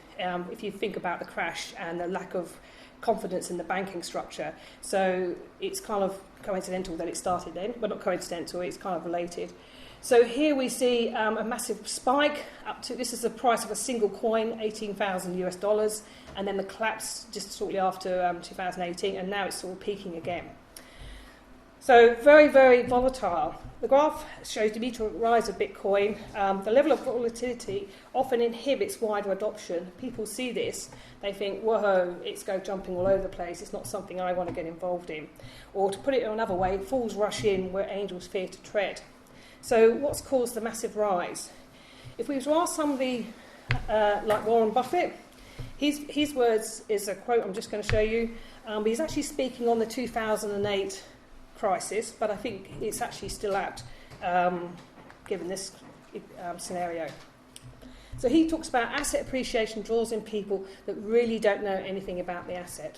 if you think about the crash and the lack of confidence in the banking structure. So it's kind of coincidental that it started then. Well, not coincidental, it's kind of related. So here we see a massive spike up to, this is the price of a single coin, $18,000 US, and then the collapse just shortly after 2018, and now it's sort of peaking again. So very, very volatile. The graph shows the meteoric rise of Bitcoin. The level of volatility often inhibits wider adoption. People see this, they think, whoa, it's go jumping all over the place. It's not something I want to get involved in. Or to put it another way, fools rush in where angels fear to tread. So what's caused the massive rise? If we were to ask somebody like Warren Buffett, his words is a quote I'm just going to show you. But he's actually speaking on the 2008 crisis, but I think it's actually still apt given this scenario. So he talks about asset appreciation draws in people that really don't know anything about the asset.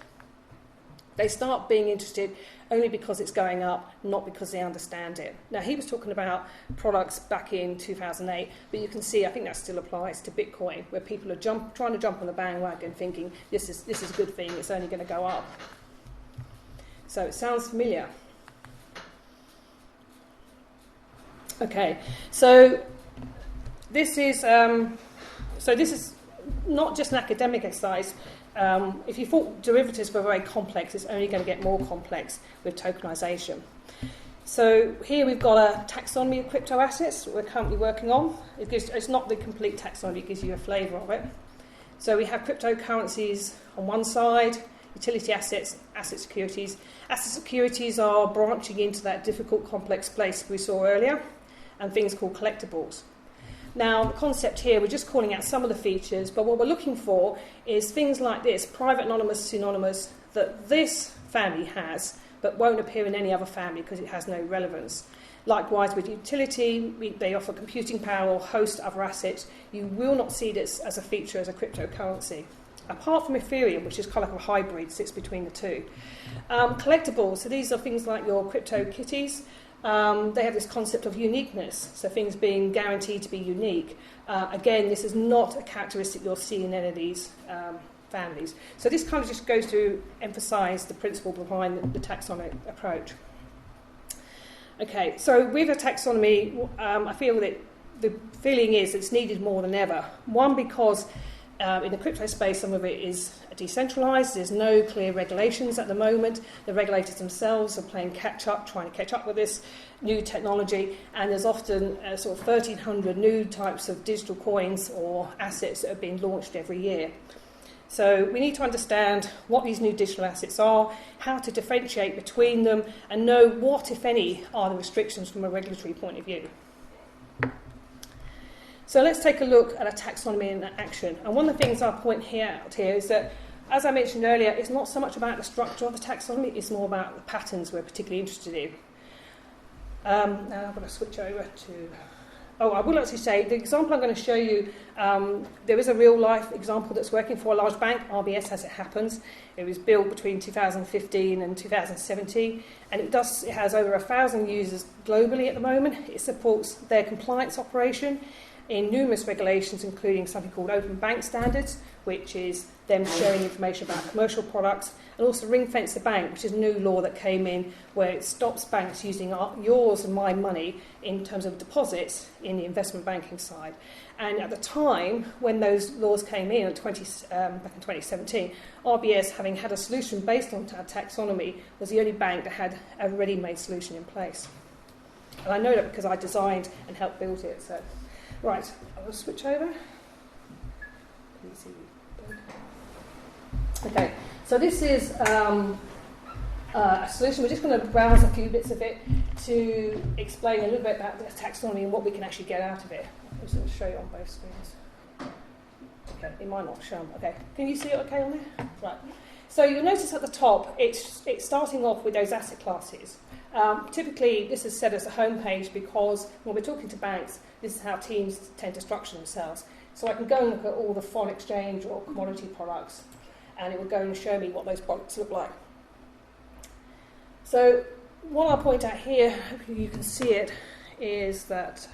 They start being interested only because it's going up, not because they understand it. Now, he was talking about products back in 2008, but you can see, I think that still applies to Bitcoin, where people are trying to jump on the bandwagon thinking, this is a good thing, it's only going to go up. So it sounds familiar. Okay, so this is not just an academic exercise. If you thought derivatives were very complex, it's only going to get more complex with tokenization. So here we've got a taxonomy of crypto assets that we're currently working on. It's not the complete taxonomy, it gives you a flavour of it. So we have cryptocurrencies on one side, utility assets, asset securities. Asset securities are branching into that difficult, complex place we saw earlier, and things called collectibles. Now, the concept here, we're just calling out some of the features, but what we're looking for is things like this, private anonymous synonymous, that this family has, but won't appear in any other family because it has no relevance. Likewise, with utility, they offer computing power or host other assets. You will not see this as a feature as a cryptocurrency. apart from Ethereum, which is kind of like a hybrid, sits between the two. Collectibles, so these are things like your crypto kitties. They have this concept of uniqueness, so things being guaranteed to be unique. Again, this is not a characteristic you'll see in any of these families. So this kind of just goes to emphasise the principle behind the taxonomic approach. Okay, so with a taxonomy, I feel that the feeling is it's needed more than ever. One, because in the crypto space, some of it is decentralised. There's no clear regulations at the moment. The regulators themselves are playing catch-up, trying to catch up with this new technology, and there's often sort of 1,300 new types of digital coins or assets that are being launched every year. So we need to understand what these new digital assets are, how to differentiate between them, and know what, if any, are the restrictions from a regulatory point of view. So let's take a look at a taxonomy in action. And one of the things I'll point out here is that, as I mentioned earlier, it's not so much about the structure of the taxonomy, it's more about the patterns we're particularly interested in. Now I'm going to switch over to... Oh, I will actually say, the example I'm going to show you, there is a real-life example that's working for a large bank, RBS as it happens. It was built between 2015 and 2017, and it has over 1,000 users globally at the moment. It supports their compliance operation in numerous regulations, including something called Open Bank Standards, which is them sharing information about commercial products, and also Ring Fence the Bank, which is a new law that came in where it stops banks using yours and my money in terms of deposits in the investment banking side. And at the time, when those laws came in back in 2017, RBS, having had a solution based on taxonomy, was the only bank that had a ready-made solution in place. And I know that because I designed and helped build it. So, right, I'll switch over. Okay, so this is a solution. We're just going to browse a few bits of it to explain a little bit about the taxonomy and what we can actually get out of it. I'm just going to show you on both screens. Okay, it might not show them. Okay, can you see it okay on there? Right. So you'll notice at the top, it's starting off with those asset classes. Typically, this is set as a home page because when we're talking to banks, this is how teams tend to structure themselves. So I can go and look at all the foreign exchange or commodity products, and it will go and show me what those products look like. So what I'll point out here, hopefully you can see it, is that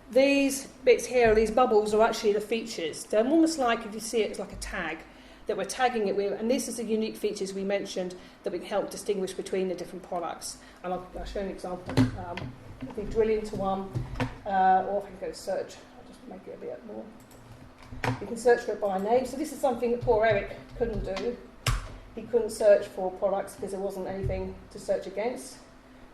these bits here, these bubbles, are actually the features. They're almost like, if you see it, it's like a tag that we're tagging it with, and this is the unique features we mentioned that we can help distinguish between the different products. And I'll show you an example. If we drill into one, or if I can go search, I'll just make it a bit more. You can search for it by name. So this is something that poor Eric couldn't do. He couldn't search for products because there wasn't anything to search against.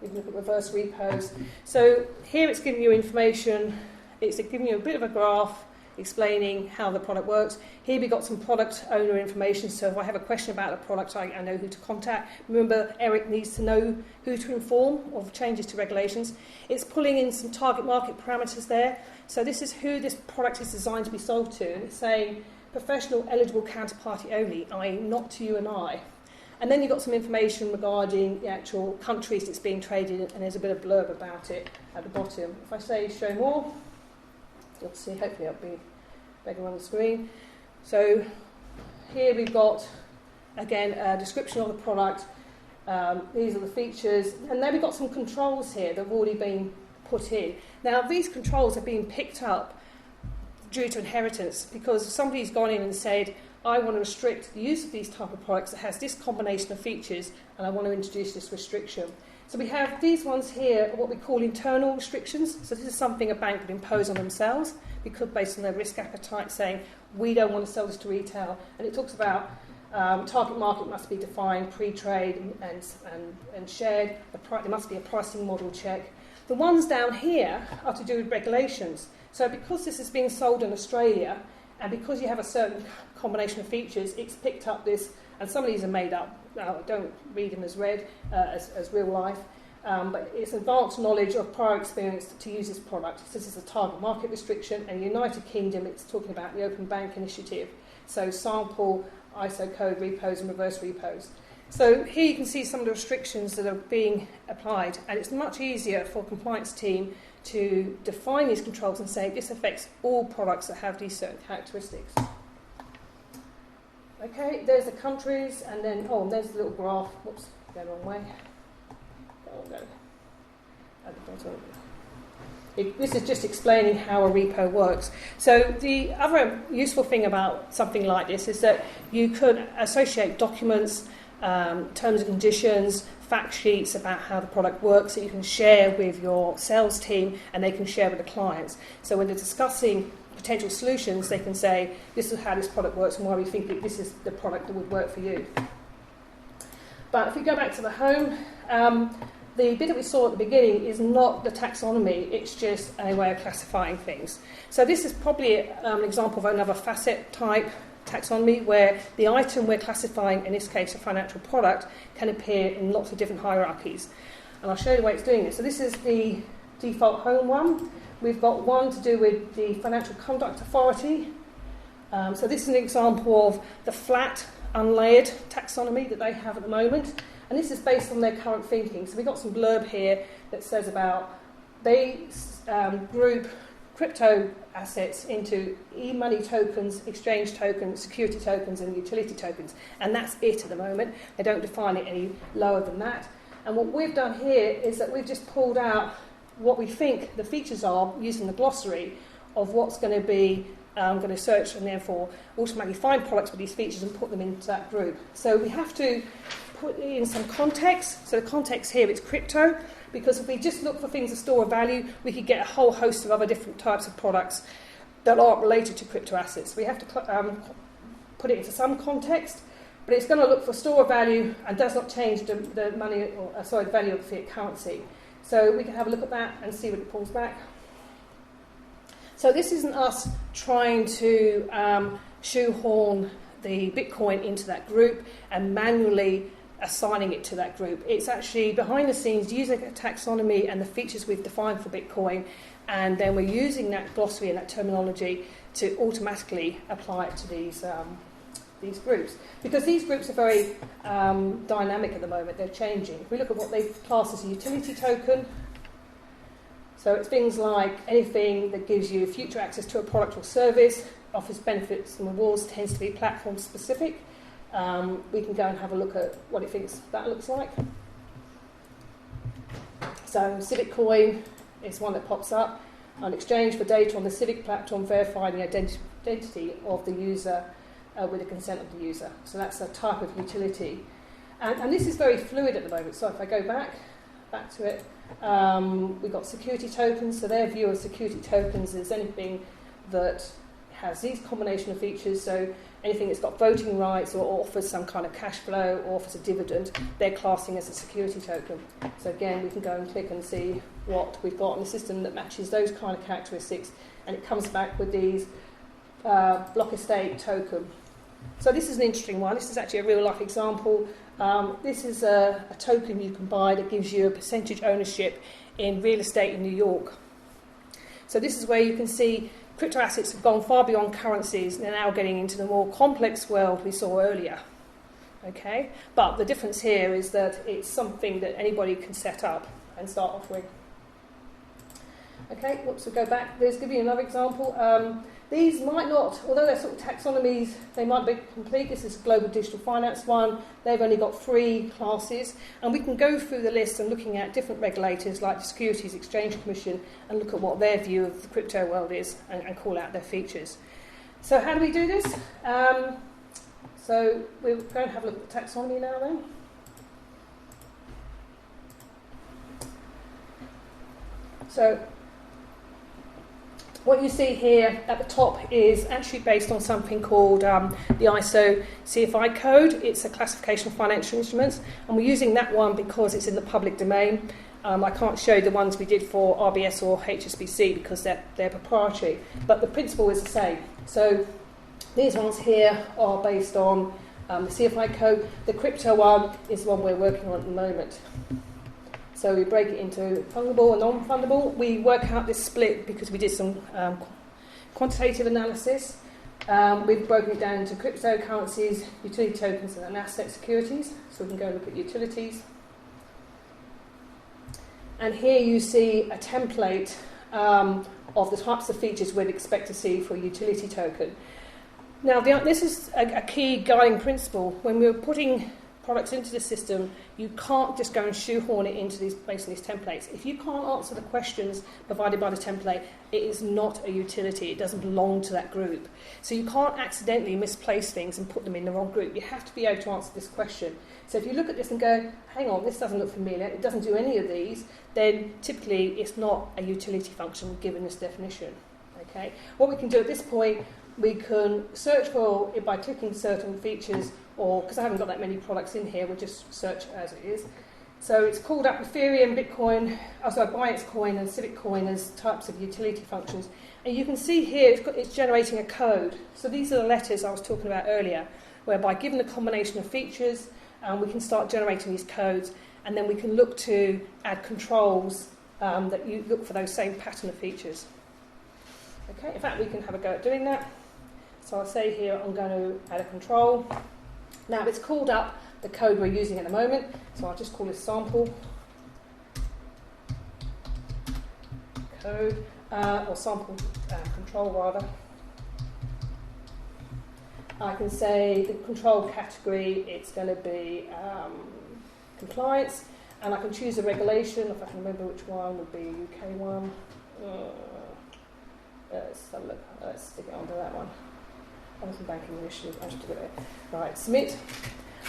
You can look at reverse repos. So here it's giving you information. It's giving you a bit of a graph explaining how the product works. Here we've got some product owner information, so if I have a question about a product, I know who to contact. Remember, Eric needs to know who to inform of changes to regulations. It's pulling in some target market parameters there. So this is who this product is designed to be sold to. And it's saying professional eligible counterparty only, i.e. not to you and I. And then you've got some information regarding the actual countries it's being traded in, and there's a bit of blurb about it at the bottom. If I say show more, you'll see, hopefully it'll be bigger on the screen. So here we've got, again, a description of the product. These are the features. And then we've got some controls here that have already been put in. Now, these controls are being picked up due to inheritance because somebody's gone in and said, I want to restrict the use of these type of products that has this combination of features, and I want to introduce this restriction. So we have these ones here, what we call internal restrictions. So this is something a bank would impose on themselves because based on their risk appetite, saying we don't want to sell this to retail. And it talks about target market must be defined, pre-trade and shared. There must be a pricing model check. The ones down here are to do with regulations. So because this is being sold in Australia, and because you have a certain combination of features, it's picked up this, and some of these are made up. Don't read them as read, as real life. But it's advanced knowledge of prior experience to use this product. So this is a target market restriction. And in the United Kingdom, it's talking about the Open Bank Initiative. So sample, ISO code, repos, and reverse repos. So here you can see some of the restrictions that are being applied. And it's much easier for a compliance team to define these controls and say this affects all products that have these certain characteristics. Okay, there's the countries, and then, there's the little graph. Whoops, go the wrong way. Go. At the bottom. This is just explaining how a repo works. So the other useful thing about something like this is that you could associate documents, terms and conditions, fact sheets about how the product works that you can share with your sales team and they can share with the clients. So when they're discussing potential solutions, they can say, this is how this product works and why we think that this is the product that would work for you. But if we go back to the home, the bit that we saw at the beginning is not the taxonomy, it's just a way of classifying things. So this is probably an example of another facet type taxonomy where the item we're classifying, in this case a financial product, can appear in lots of different hierarchies. And I'll show you the way it's doing it. So this is the default home one. We've got one to do with the Financial Conduct Authority. So this is an example of the flat, unlayered taxonomy that they have at the moment. And this is based on their current thinking. So we've got some blurb here that says about they group crypto assets into e-money tokens, exchange tokens, security tokens, and utility tokens. And that's it at the moment. They don't define it any lower than that. And what we've done here is that we've just pulled out what we think the features are using the glossary of what's going to be going to search and therefore automatically find products with these features and put them into that group. So we have to put in some context. So the context here is crypto, because if we just look for things of store of value, we could get a whole host of other different types of products that aren't related to crypto assets. We have to put it into some context, but it's going to look for store of value and does not change the money, the value of the fiat currency. So we can have a look at that and see what it pulls back. So this isn't us trying to shoehorn the Bitcoin into that group and manually assigning it to that group. It's actually behind the scenes using a taxonomy and the features we've defined for Bitcoin, and then we're using that glossary and that terminology to automatically apply it to these groups. Because these groups are very dynamic at the moment, they're changing. If we look at what they class as a utility token, so it's things like anything that gives you future access to a product or service, offers benefits and rewards, tends to be platform specific. We can go and have a look at what it thinks that looks like. So Civic Coin is one that pops up. An exchange for data on the Civic platform verifying the identity of the user with the consent of the user. So that's a type of utility. And this is very fluid at the moment. So if I go back to it, we've got security tokens. So their view of security tokens is anything that has these combination of features. So anything that's got voting rights or offers some kind of cash flow or offers a dividend, they're classing as a security token. So again, we can go and click and see what we've got in the system that matches those kind of characteristics, and it comes back with these block estate token. So this is an interesting one. This is actually a real life example. This is a token you can buy that gives you a percentage ownership in real estate in New York. So this is where you can see crypto assets have gone far beyond currencies and are now getting into the more complex world we saw earlier. Okay, but the difference here is that it's something that anybody can set up and start off with. Okay, whoops, we'll go back. Let's give you another example. These might not, although they're sort of taxonomies, they might be complete. This is Global Digital Finance one. They've only got 3 classes. And we can go through the list and looking at different regulators like the Securities Exchange Commission and look at what their view of the crypto world is and call out their features. So how do we do this? So we're going to have a look at the taxonomy now then. So what you see here at the top is actually based on something called the ISO CFI code. It's a classification of financial instruments, and we're using that one because it's in the public domain. I can't show you the ones we did for RBS or HSBC because they're proprietary, but the principle is the same. So these ones here are based on the CFI code. The crypto one is the one we're working on at the moment. So we break it into fundable and non-fundable. We work out this split because we did some quantitative analysis. We've broken it down into cryptocurrencies, utility tokens, and asset securities. So we can go and look at utilities. And here you see a template of the types of features we'd expect to see for a utility token. Now, this is a key guiding principle. When we're putting products into the system, you can't just go and shoehorn it into these templates. If you can't answer the questions provided by the template, it is not a utility. It doesn't belong to that group. So you can't accidentally misplace things and put them in the wrong group. You have to be able to answer this question. So if you look at this and go, hang on, this doesn't look familiar, it doesn't do any of these, then typically it's not a utility function given this definition. Okay? What we can do at this point, we can search for it by clicking certain features, or because I haven't got that many products in here, we'll just search as it is. So it's called up Ethereum, Bitcoin, Binance Coin and Civic Coin as types of utility functions. And you can see here it's generating a code. So these are the letters I was talking about earlier, whereby given a combination of features, we can start generating these codes, and then we can look to add controls that you look for those same pattern of features. Okay, in fact, we can have a go at doing that. So I'll say here I'm going to add a control. Now it's called up the code we're using at the moment, so I'll just call this sample code, or sample control rather. I can say the control category, it's going to be compliance, and I can choose a regulation, if I can remember which one would be a UK one. Let's have a look. Let's stick it onto that one. Open banking initiative. I should do it. Right, submit.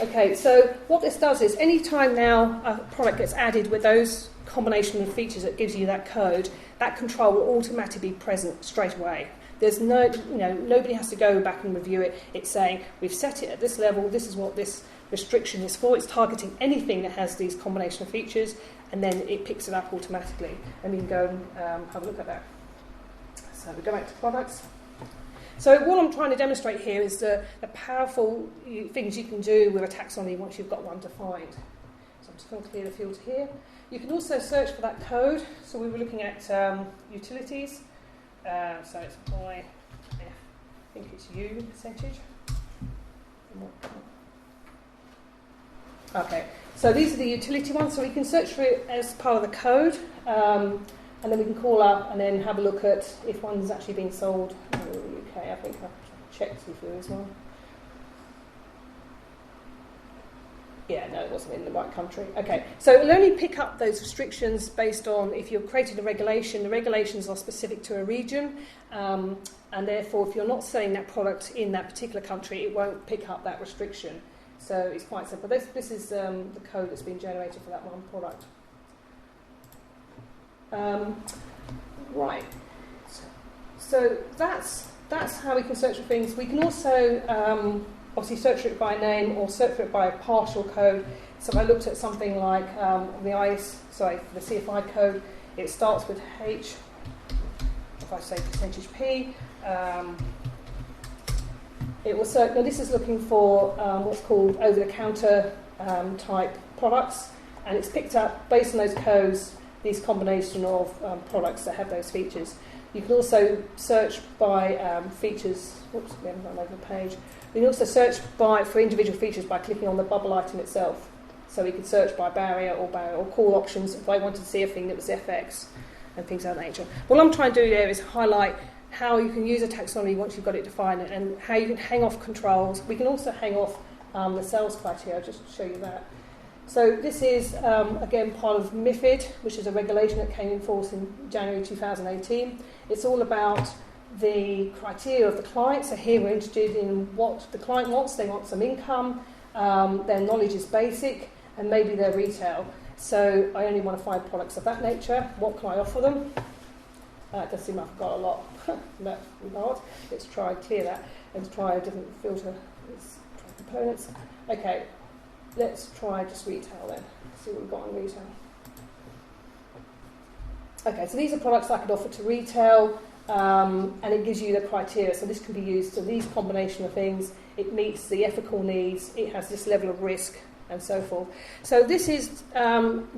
Okay, so what this does is any time now a product gets added with those combination of features that gives you that code, that control will automatically be present straight away. There's no, nobody has to go back and review it. It's saying we've set it at this level. This is what this restriction is for. It's targeting anything that has these combination of features, and then it picks it up automatically. And we can go and have a look at that. So we go back to products. So what I'm trying to demonstrate here is the powerful things you can do with a taxonomy once you've got one defined. So I'm just going to clear the field here. You can also search for that code. So we were looking at utilities. So it's by, I think it's U percentage. Okay, so these are the utility ones. So we can search for it as part of the code. And then we can call up and then have a look at if one's actually being sold in the UK. I think I've checked if there is one. Yeah, no, it wasn't in the right country. Okay, so it'll only pick up those restrictions based on if you've created a regulation. The regulations are specific to a region, and therefore if you're not selling that product in that particular country, it won't pick up that restriction. So it's quite simple. This is the code that's been generated for that one product. Right, so that's how we can search for things. We can also obviously search for it by name or search for it by a partial code. So if I looked at something like the CFI code, it starts with H. If I say percentage P, it will search. Now this is looking for what's called over-the-counter type products, and it's picked up based on those codes. These combination of products that have those features. You can also search by features. Whoops, we haven't gone over the page. You can also search for individual features by clicking on the bubble item itself. So we could search by barrier or call options if I wanted to see a thing that was FX and things of that nature. What I'm trying to do there is highlight how you can use a taxonomy once you've got it defined and how you can hang off controls. We can also hang off the sales criteria. I'll just show you that. So this is, again, part of MiFID, which is a regulation that came in force in January 2018. It's all about the criteria of the client. So here we're interested in what the client wants. They want some income, their knowledge is basic, and maybe their retail. So I only want to find products of that nature. What can I offer them? It does seem I've got a lot. That's hard. Let's try and clear that and try a different filter. Let's try components. Okay. Let's try just retail then, see what we've got on retail. Okay, so these are products I could offer to retail, and it gives you the criteria. So this can be used to these combination of things. It meets the ethical needs, it has this level of risk, and so forth. So this is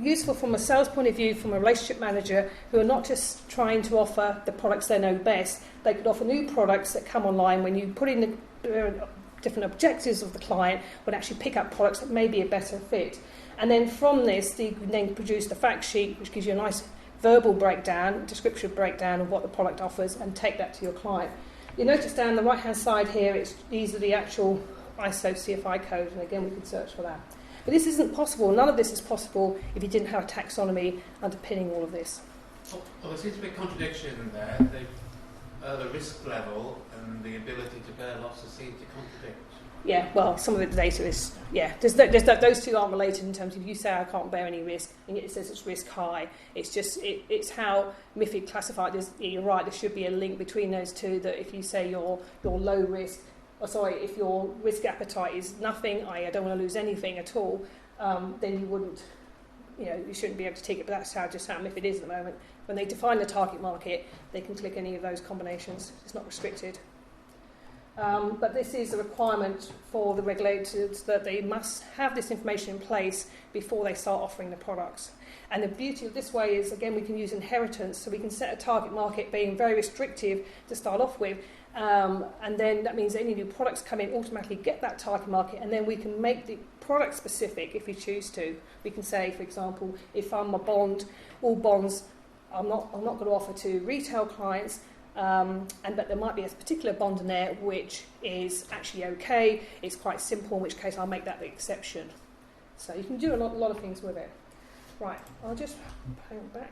useful from a sales point of view, from a relationship manager who are not just trying to offer the products they know best. They could offer new products that come online when you put in the different objectives of the client, would actually pick up products that may be a better fit. And then from this, you can then produce the fact sheet, which gives you a nice verbal breakdown, descriptive breakdown of what the product offers, and take that to your client. You notice down the right-hand side here, these are the actual ISO CFI code, and again, we can search for that. But this isn't possible. None of this is possible if you didn't have a taxonomy underpinning all of this. Well, there seems to be a contradiction there. The risk level and the ability to bear losses seem to contradict. Yeah, well, some of the data is, those two aren't related in terms of you say I can't bear any risk, and yet it says it's risk high. It's just, it's how MiFID classified is. You're right, there should be a link between those two, that if you say you're low risk, if your risk appetite is nothing, I don't want to lose anything at all, then you wouldn't, you shouldn't be able to take it, but that's how MiFID is at the moment. When they define the target market, they can click any of those combinations. It's not restricted. But this is a requirement for the regulators that they must have this information in place before they start offering the products. And the beauty of this way is, again, we can use inheritance, so we can set a target market being very restrictive to start off with, and then that means any new products come in automatically get that target market, and then we can make the product specific if we choose to. We can say, for example, if I'm a bond, all bonds, I'm not going to offer to retail clients, but there might be a particular bond in there which is actually okay, it's quite simple, in which case I'll make that the exception. So you can do a lot of things with it. Right, I'll just hang it back.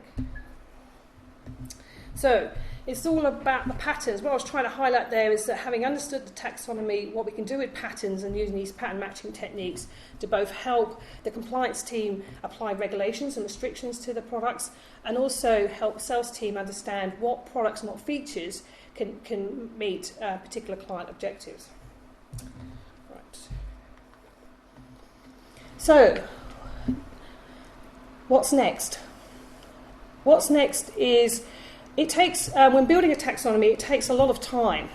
So it's all about the patterns. What I was trying to highlight there is that having understood the taxonomy, what we can do with patterns and using these pattern matching techniques to both help the compliance team apply regulations and restrictions to the products, and also help the sales team understand what products, not features, can meet particular client objectives. Right. So, what's next? What's next is, it takes, when building a taxonomy, it takes a lot of time.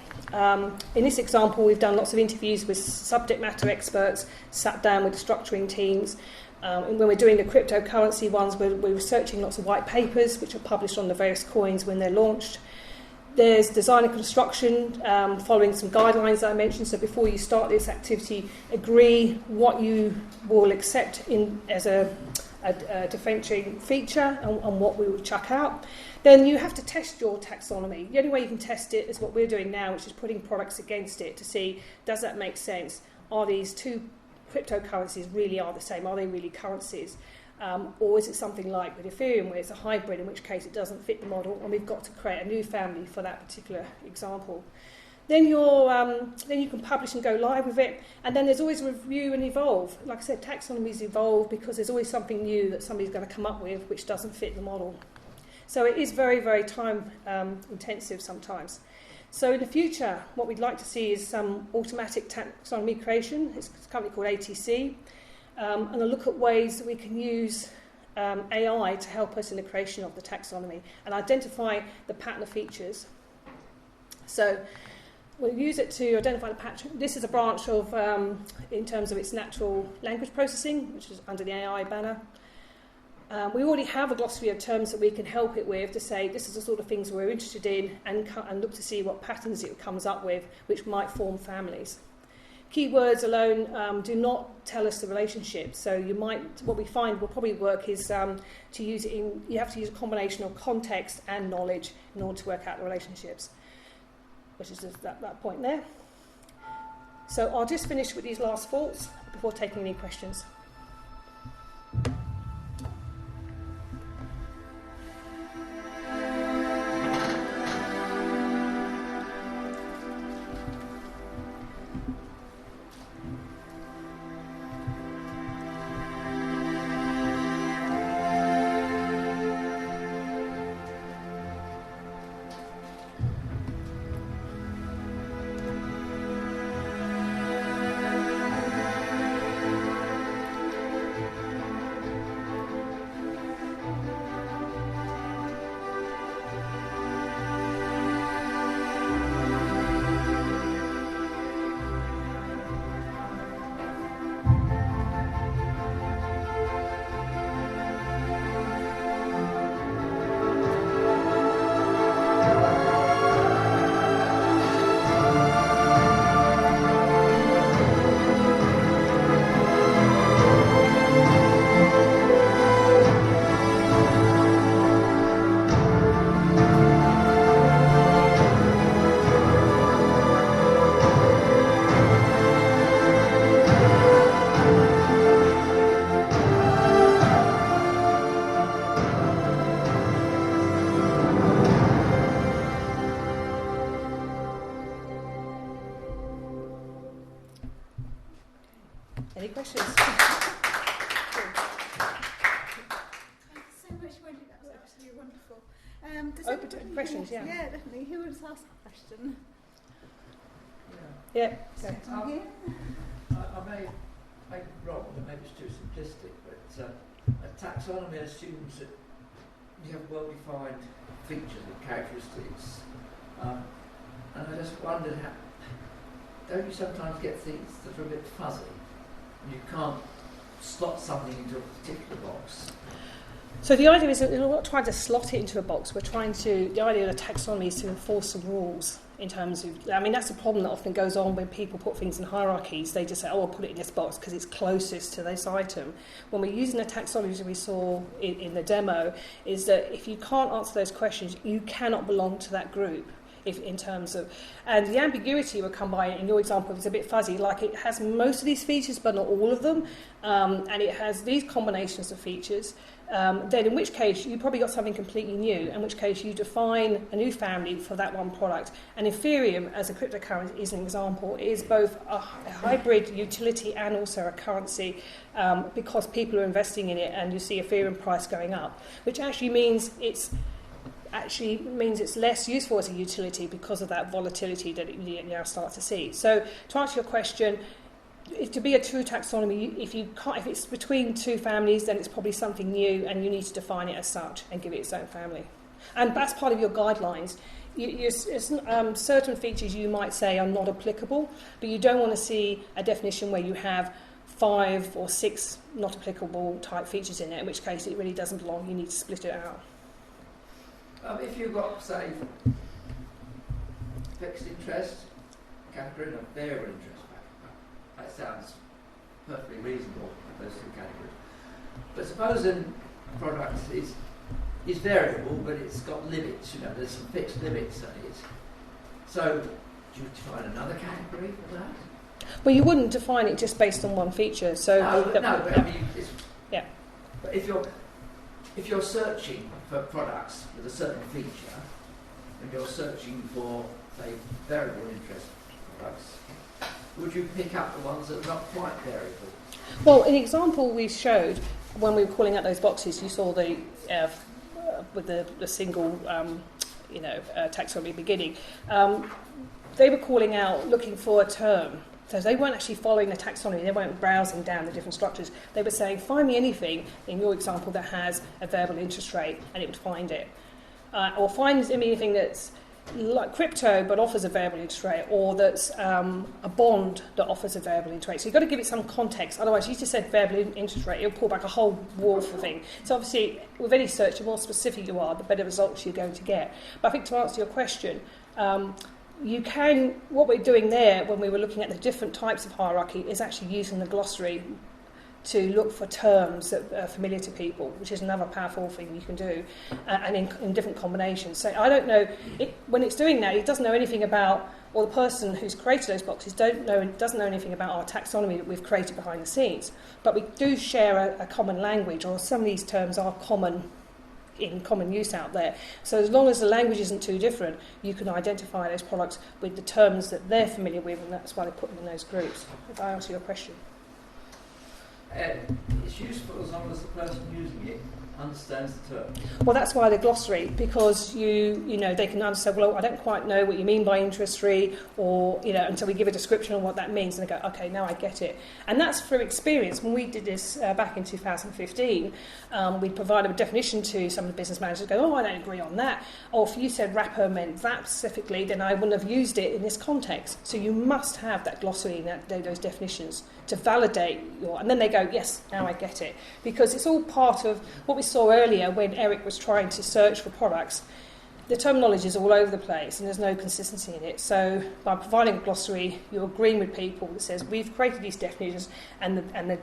In this example, we've done lots of interviews with subject matter experts, sat down with the structuring teams. And when we're doing the cryptocurrency ones, we're researching lots of white papers, which are published on the various coins when they're launched. There's design and construction, following some guidelines that I mentioned. So before you start this activity, agree what you will accept as a differentiating feature and what we will chuck out. Then you have to test your taxonomy. The only way you can test it is what we're doing now, which is putting products against it to see, does that make sense? Are these two cryptocurrencies really are the same? Are they really currencies? Or is it something like with Ethereum, where it's a hybrid, in which case it doesn't fit the model, and we've got to create a new family for that particular example. Then you can publish and go live with it, and then there's always review and evolve. Like I said, taxonomies evolve because there's always something new that somebody's going to come up with which doesn't fit the model. So it is very, very time intensive sometimes. So in the future, what we'd like to see is some automatic taxonomy creation. It's a company called ATC, and a look at ways that we can use AI to help us in the creation of the taxonomy and identify the pattern of features. So we'll use it to identify the pattern. This is a branch of, in terms of its natural language processing, which is under the AI banner. We already have a glossary of terms that we can help it with to say this is the sort of things we're interested in, and look to see what patterns it comes up with, which might form families. Keywords alone do not tell us the relationship. So what we find will probably work is to use it you have to use a combination of context and knowledge in order to work out the relationships, which is just that point there. So I'll just finish with these last thoughts before taking any questions. Does Open to anybody- questions, yeah. Yeah, definitely. Who wants to ask a question? Yeah. Sit on here. I may make it wrong, or maybe it's too simplistic, but a taxonomy assumes that you have well-defined features and characteristics. And I just wondered, don't you sometimes get things that are a bit fuzzy? And you can't slot something into a particular box. So the idea is that we're not trying to slot it into a box. The idea of the taxonomy is to enforce the rules in terms of, I mean, that's the problem that often goes on when people put things in hierarchies. They just say, oh, I'll put it in this box because it's closest to this item. When we're using the taxonomy as we saw in the demo, is that if you can't answer those questions, you cannot belong to that group. In terms of, and the ambiguity will come by in your example is a bit fuzzy, like it has most of these features but not all of them, and it has these combinations of features, then in which case you probably got something completely new, in which case you define a new family for that one product. And Ethereum, as a cryptocurrency, is an example, is both a hybrid utility and also a currency, because people are investing in it, and you see Ethereum price going up, which actually means it's less useful as a utility because of that volatility that you now start to see. So to answer your question, to be a true taxonomy, if it's between two families, then it's probably something new, and you need to define it as such and give it its own family. And that's part of your guidelines. Certain features you might say are not applicable, but you don't want to see a definition where you have 5 or 6 not applicable type features in it, in which case it really doesn't belong. You need to split it out. If you've got, say, fixed interest category and a variable interest that sounds perfectly reasonable, those two categories. But supposing a product is variable, but it's got limits, there's some fixed limits on it. So, do you define another category for that? Well, you wouldn't define it just based on one feature. So but I mean, yeah. But if you're searching for products with a certain feature, and you're searching for, say, variable interest products, would you pick up the ones that are not quite variable? Well, an example we showed when we were calling out those boxes, you saw the with the single taxonomy beginning. They were calling out looking for a term. So they weren't actually following the taxonomy, they weren't browsing down the different structures. They were saying, find me anything in your example that has a variable interest rate, and it would find it. Or find me anything that's like crypto but offers a variable interest rate, or that's a bond that offers a variable interest rate. So you've got to give it some context. Otherwise, you just said variable interest rate, it'll pull back a whole wall for things. So obviously, with any search, the more specific you are, the better results you're going to get. But I think to answer your question, what we're doing there when we were looking at the different types of hierarchy is actually using the glossary to look for terms that are familiar to people, which is another powerful thing you can do, and in different combinations. So I don't know, when it's doing that, it doesn't know anything about, or the person who's created those boxes doesn't know anything about our taxonomy that we've created behind the scenes. But we do share a common language, or some of these terms are in common use out there. So as long as the language isn't too different, you can identify those products with the terms that they're familiar with, and that's why they put them in those groups. If I answer your question. It's useful as long as the person using it understands the term. Well, that's why the glossary, because they can understand, well, I don't quite know what you mean by interest free, or, until we give a description on what that means, and they go, okay, now I get it. And that's through experience. When we did this back in 2015, we provided a definition to some of the business managers, go, oh, I don't agree on that. Or if you said wrapper meant that specifically, then I wouldn't have used it in this context. So you must have that glossary and those definitions to validate and then they go, yes, now I get it. Because it's all part of what we saw earlier when Eric was trying to search for products. The terminology is all over the place and there's no consistency in it. So by providing a glossary, you're agreeing with people that says, we've created these definitions and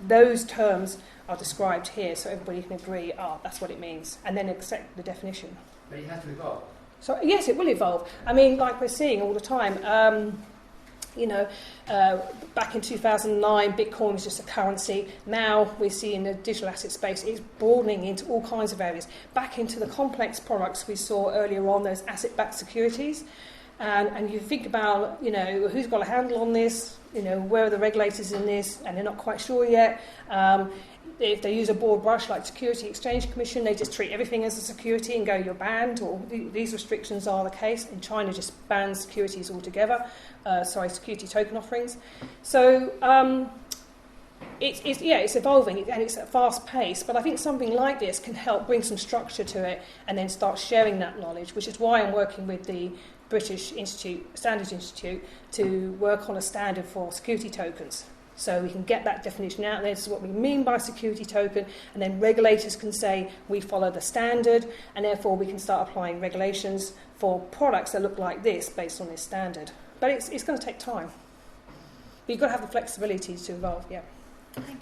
those terms are described here, so everybody can agree, that's what it means, and then accept the definition. But it has to evolve. So yes, it will evolve. I mean, like we're seeing all the time. Back in 2009, Bitcoin was just a currency. Now we see in the digital asset space, it's broadening into all kinds of areas. Back into the complex products we saw earlier on, those asset-backed securities. And you think about, who's got a handle on this, where are the regulators in this, and they're not quite sure yet. if they use a broad brush like Security Exchange Commission, they just treat everything as a security and go, you're banned, or these restrictions are the case. In China, just bans securities altogether, security token offerings. So it's evolving and it's at a fast pace, but I think something like this can help bring some structure to it and then start sharing that knowledge, which is why I'm working with the British Standards Institute to work on a standard for security tokens. So we can get that definition out there. This is what we mean by security token, and then regulators can say we follow the standard, and therefore we can start applying regulations for products that look like this based on this standard. But it's going to take time. But you've got to have the flexibility to evolve, yeah.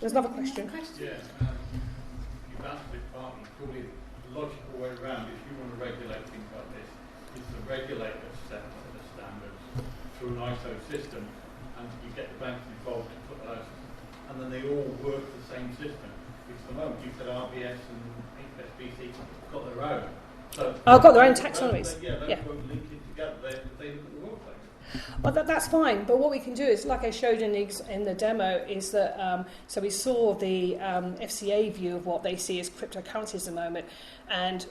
There's another question. Yeah, you've answered it partly. Probably the logical way around, if you want to regulate things like this, is the regulator set the standards through an ISO system, and you get the banks involved to put those, and then they all work the same system. Because at the moment you said RBS and HSBC got their own. So I've got their own taxonomies. Those won't link in together. They look at the workplace. Well, that's fine, but what we can do is, like I showed in the demo, is that so we saw the FCA view of what they see as cryptocurrencies at the moment, and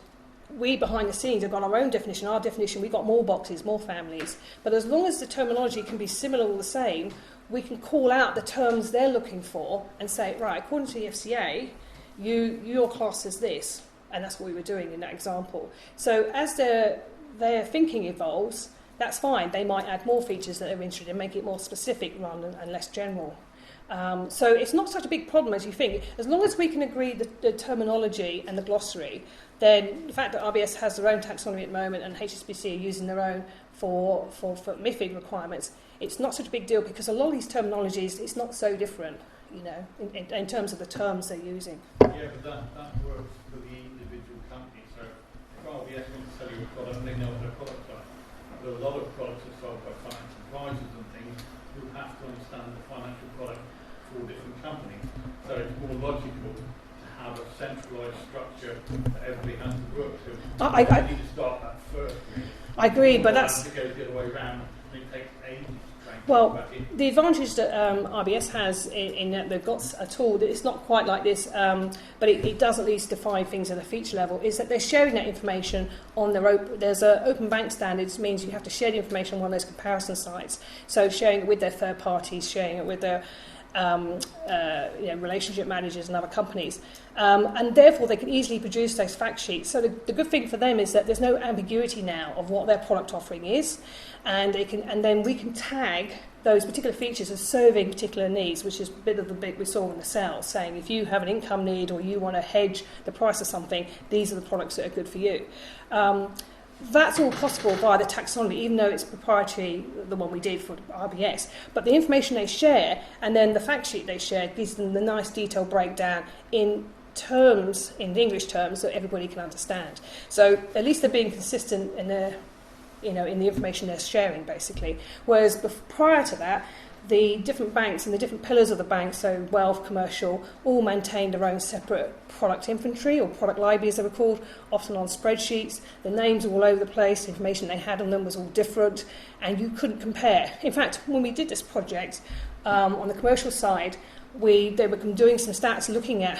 we behind the scenes have got our own definition. Our definition, we've got more boxes, more families, but as long as the terminology can be similar or the same, we can call out the terms they're looking for and say, right, according to the FCA, your class is this, and that's what we were doing in that example. So as their thinking evolves, that's fine. They might add more features that they're interested in, make it more specific rather than less general. So it's not such a big problem as you think. As long as we can agree the terminology and the glossary, then the fact that RBS has their own taxonomy at the moment and HSBC are using their own for MiFID requirements, it's not such a big deal because a lot of these terminologies, it's not so different, you know, in terms of the terms they're using. Yeah, but that works for the individual company. So if RBS wants to sell you a product, they know what their products are. But a lot of products are sold by financial advisors and things who have to understand the financial product for different companies. So it's more logical to have a centralised structure that everybody has to work to. I need to start that first. Really. I agree, but that's... It goes the other way around, and it takes ages to train Well, back in. the advantage that RBS has in that they've got a tool that it's not quite like this, but it does at least define things at a feature level, is that they're sharing that information on their there's an open bank standards, means you have to share the information on one of those comparison sites. So sharing it with their third parties, sharing it with their relationship managers and other companies. And therefore they can easily produce those fact sheets. So the good thing for them is that there's no ambiguity now of what their product offering is, and then we can tag those particular features as serving particular needs, which is a bit of the bit we saw in the sales, saying if you have an income need or you want to hedge the price of something, these are the products that are good for you. That's all possible via the taxonomy, even though it's proprietary, the one we did for RBS. But the information they share and then the fact sheet they share gives them the nice detailed breakdown in terms, in English terms, that everybody can understand. So at least they're being consistent in their, in the information they're sharing, basically. Whereas prior to that, the different banks and the different pillars of the bank, so wealth, commercial, all maintained their own separate product inventory or product library as they were called, often on spreadsheets. The names were all over the place, the information they had on them was all different, and you couldn't compare. In fact, when we did this project, on the commercial side, they were doing some stats looking at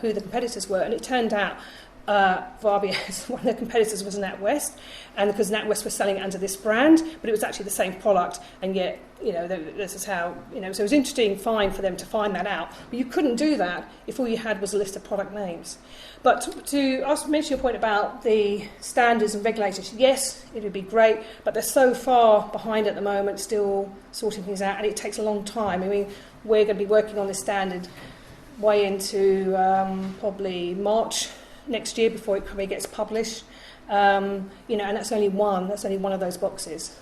who the competitors were, and it turned out for RBS, one of their competitors was NatWest, and because NatWest was selling it under this brand, but it was actually the same product, and yet, this is how, so it was interesting find for them to find that out. But you couldn't do that if all you had was a list of product names. But to mention your point about the standards and regulators, yes, it would be great, but they're so far behind at the moment, still sorting things out, and it takes a long time. I mean, we're going to be working on this standard way into probably March next year before it probably gets published, and that's only one of those boxes.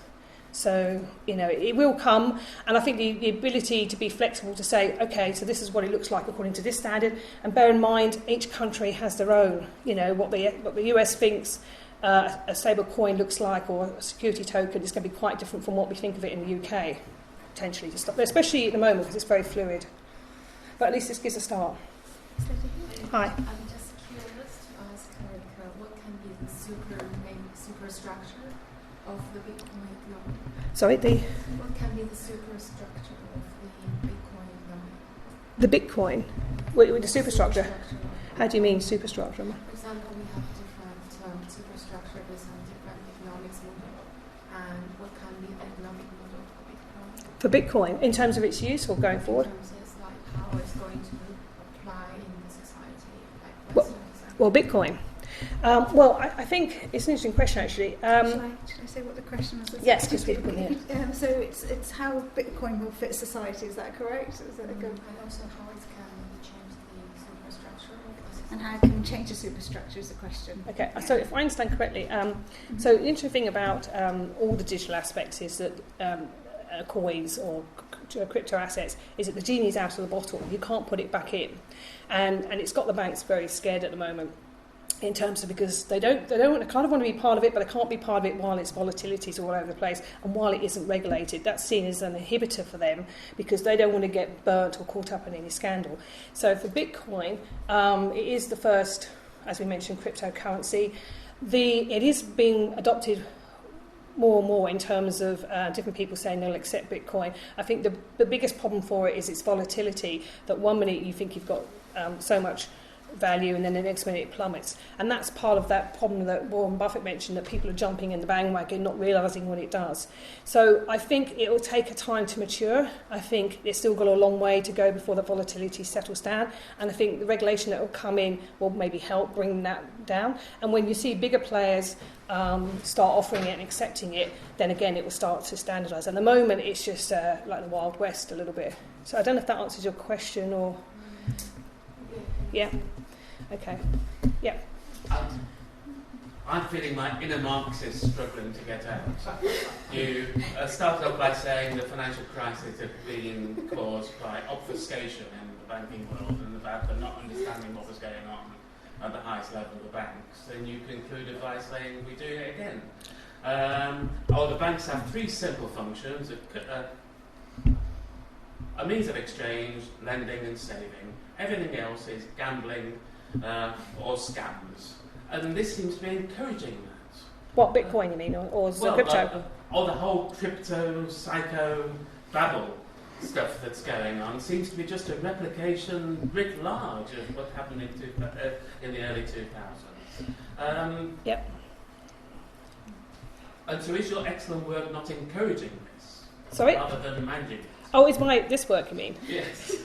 So it will come, and I think the ability to be flexible to say, okay, so this is what it looks like according to this standard, and bear in mind each country has their own. What the US thinks a stable coin looks like, or a security token, is going to be quite different from what we think of it in the UK, potentially, to stop, especially at the moment because it's very fluid. But at least this gives a start. Hi. Superstructure of the Bitcoin economy. Sorry, What can be the superstructure of the Bitcoin economy? The Bitcoin. With the superstructure. How do you mean superstructure? For example, we have different superstructure based on different economics model. And what can be the economic model for Bitcoin? For Bitcoin, in terms of its use or going forward? In terms of like how it's going to apply in the society, like Well, Bitcoin. I think it's an interesting question, actually. Should I say what the question was? Yes, because people can hear. So it's how Bitcoin will fit society, is that correct? Is that and also how it can change the superstructure of the society. And how can we change the superstructure is the question. Okay, so if I understand correctly, so the interesting thing about all the digital aspects is that coins or crypto assets is that the genie's out of the bottle. You can't put it back in, and it's got the banks very scared at the moment. In terms of, because they kind of want to be part of it, but they can't be part of it while its volatility is all over the place and while it isn't regulated. That's seen as an inhibitor for them because they don't want to get burnt or caught up in any scandal. So for Bitcoin, it is the first, as we mentioned, cryptocurrency. It is being adopted more and more in terms of different people saying they'll accept Bitcoin. I think the biggest problem for it is its volatility, that 1 minute you think you've got so much value and then the next minute it plummets, and that's part of that problem that Warren Buffett mentioned, that people are jumping in the bandwagon not realising what it does. So I think it will take a time to mature. I think it's still got a long way to go before the volatility settles down, and I think the regulation that will come in will maybe help bring that down, and when you see bigger players start offering it and accepting it, then again it will start to standardise. At the moment it's just like the Wild West a little bit. So I don't know if that answers your question or... Yeah. Okay. Yeah. I'm feeling my inner Marxist struggling to get out. You started off by saying the financial crisis had been caused by obfuscation in the banking world and about them not understanding what was going on at the highest level of the banks. And you concluded by saying we're doing it again. The banks have three simple functions: a means of exchange, lending and saving. Everything else is gambling or scams. And this seems to be encouraging that. What, Bitcoin you mean, or crypto? Or the whole crypto, psycho, babble stuff that's going on seems to be just a replication writ large of what happened in the early 2000s. Yep. And so is your excellent work not encouraging this? Sorry? Rather than managing it? Oh, is this work, you mean? Yes.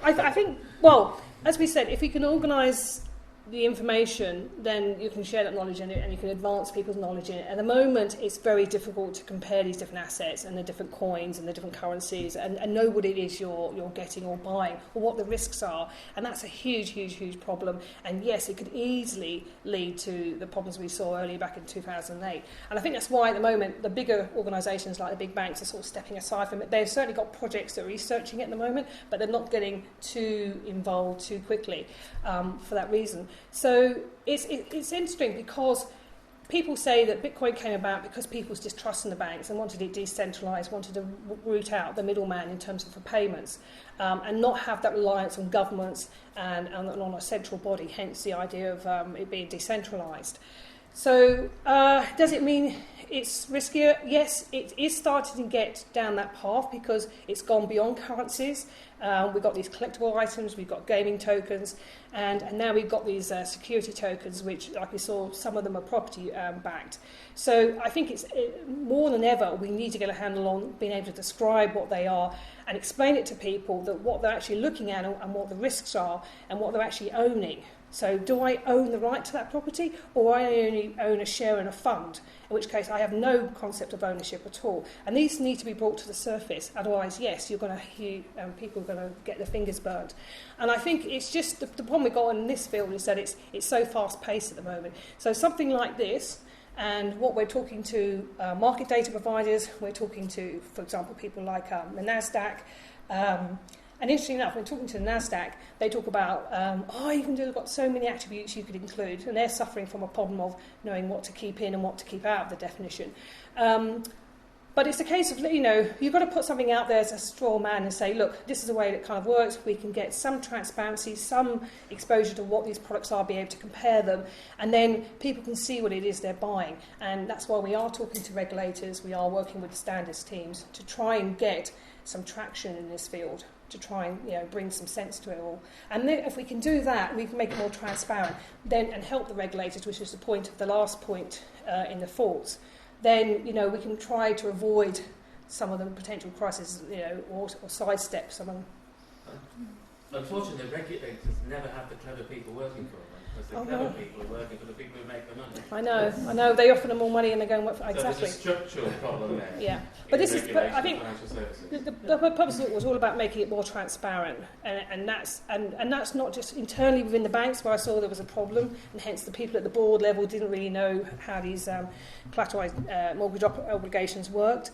I think, well, as we said, if we can organise the information, then you can share that knowledge in it and you can advance people's knowledge in it. At the moment, it's very difficult to compare these different assets and the different coins and the different currencies and know what it is you're getting or buying or what the risks are. And that's a huge, huge, huge problem. And yes, it could easily lead to the problems we saw earlier back in 2008. And I think that's why at the moment the bigger organisations like the big banks are sort of stepping aside from it. They've certainly got projects that are researching it at the moment, but they're not getting too involved too quickly for that reason. So it's interesting because people say that Bitcoin came about because people was distrusting the banks and wanted it decentralised, wanted to root out the middleman in terms of the payments and not have that reliance on governments and on a central body, hence the idea of it being decentralised. So does it mean it's riskier? Yes, it is starting to get down that path because it's gone beyond currencies. We've got these collectible items, we've got gaming tokens, and now we've got these security tokens, which, like we saw, some of them are property backed. So I think it's more than ever we need to get a handle on being able to describe what they are and explain it to people, that what they're actually looking at and what the risks are and what they're actually owning. So do I own the right to that property, or I only own a share in a fund, in which case I have no concept of ownership at all? And these need to be brought to the surface. Otherwise, yes, people are going to get their fingers burnt. And I think it's just the problem we've got in this field is that it's so fast-paced at the moment. So something like this, and what we're talking to market data providers, we're talking to, for example, people like the NASDAQ, and interestingly enough, when talking to the NASDAQ, they talk about, you've got so many attributes you could include, and they're suffering from a problem of knowing what to keep in and what to keep out of the definition. But it's a case of, you've got to put something out there as a straw man and say, look, this is the way that kind of works. We can get some transparency, some exposure to what these products are, be able to compare them, and then people can see what it is they're buying. And that's why we are talking to regulators, we are working with the standards teams to try and get some traction in this field, to try and bring some sense to it all. And then if we can do that, we can make it more transparent and help the regulators, which is the point of the last point in the thoughts. Then we can try to avoid some of the potential crises, or sidestep some of them. Unfortunately, regulators never have the clever people working for them, because the clever people are working for the people who make the money. I know. They offer them more money and they go and work for exactly. So there's a structural problem there. Yeah, but I think the purpose of it was all about making it more transparent, and that's not just internally within the banks where I saw there was a problem, and hence the people at the board level didn't really know how these collateralized mortgage obligations worked.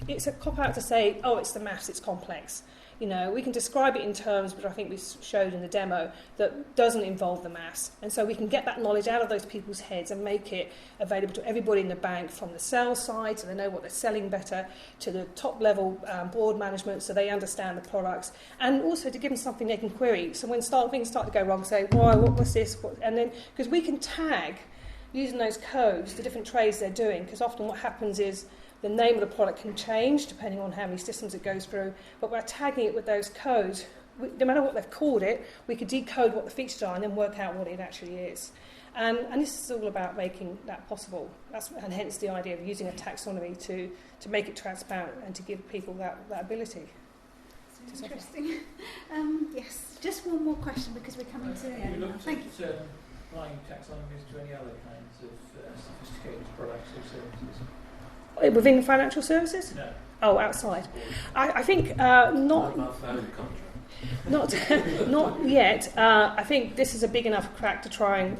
It's a cop out to say, it's the maths, it's complex. We can describe it in terms, which I think we showed in the demo, that doesn't involve the maths. And so we can get that knowledge out of those people's heads and make it available to everybody in the bank, from the sales side, so they know what they're selling better, to the top level board management, so they understand the products, and also to give them something they can query. So when things start to go wrong, say, why, what was this? And then, because we can tag, using those codes, the different trades they're doing, because often what happens is the name of the product can change depending on how many systems it goes through, but we're tagging it with those codes. No matter what they've called it, we could decode what the features are and then work out what it actually is. And this is all about making that possible. And hence the idea of using a taxonomy to make it transparent and to give people that ability. So interesting. Yes, just one more question because we're coming to the end. Thank you. Applying taxonomies to any other kinds of sophisticated products or services? Within financial services? No. Oh, outside. I think not yet. I think this is a big enough crack to try and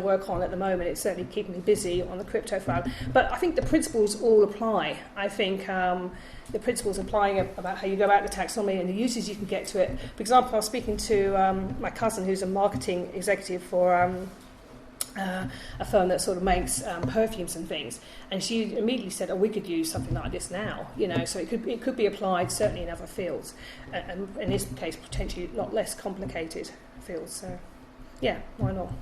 work on at the moment. It's certainly keeping me busy on the crypto front. But I think the principles all apply. I think the principles applying about how you go about the taxonomy and the uses you can get to it. For example, I was speaking to my cousin, who's a marketing executive for a firm that sort of makes perfumes and things, and she immediately said, we could use something like this now, so it could be applied certainly in other fields, and in this case potentially a lot less complicated fields. So yeah, why not?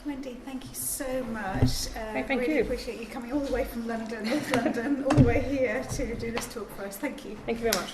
Wendy, thank you so much. Thank really you. Appreciate you coming all the way from London, North London, all the way here to do this talk for us. Thank you. Thank you very much.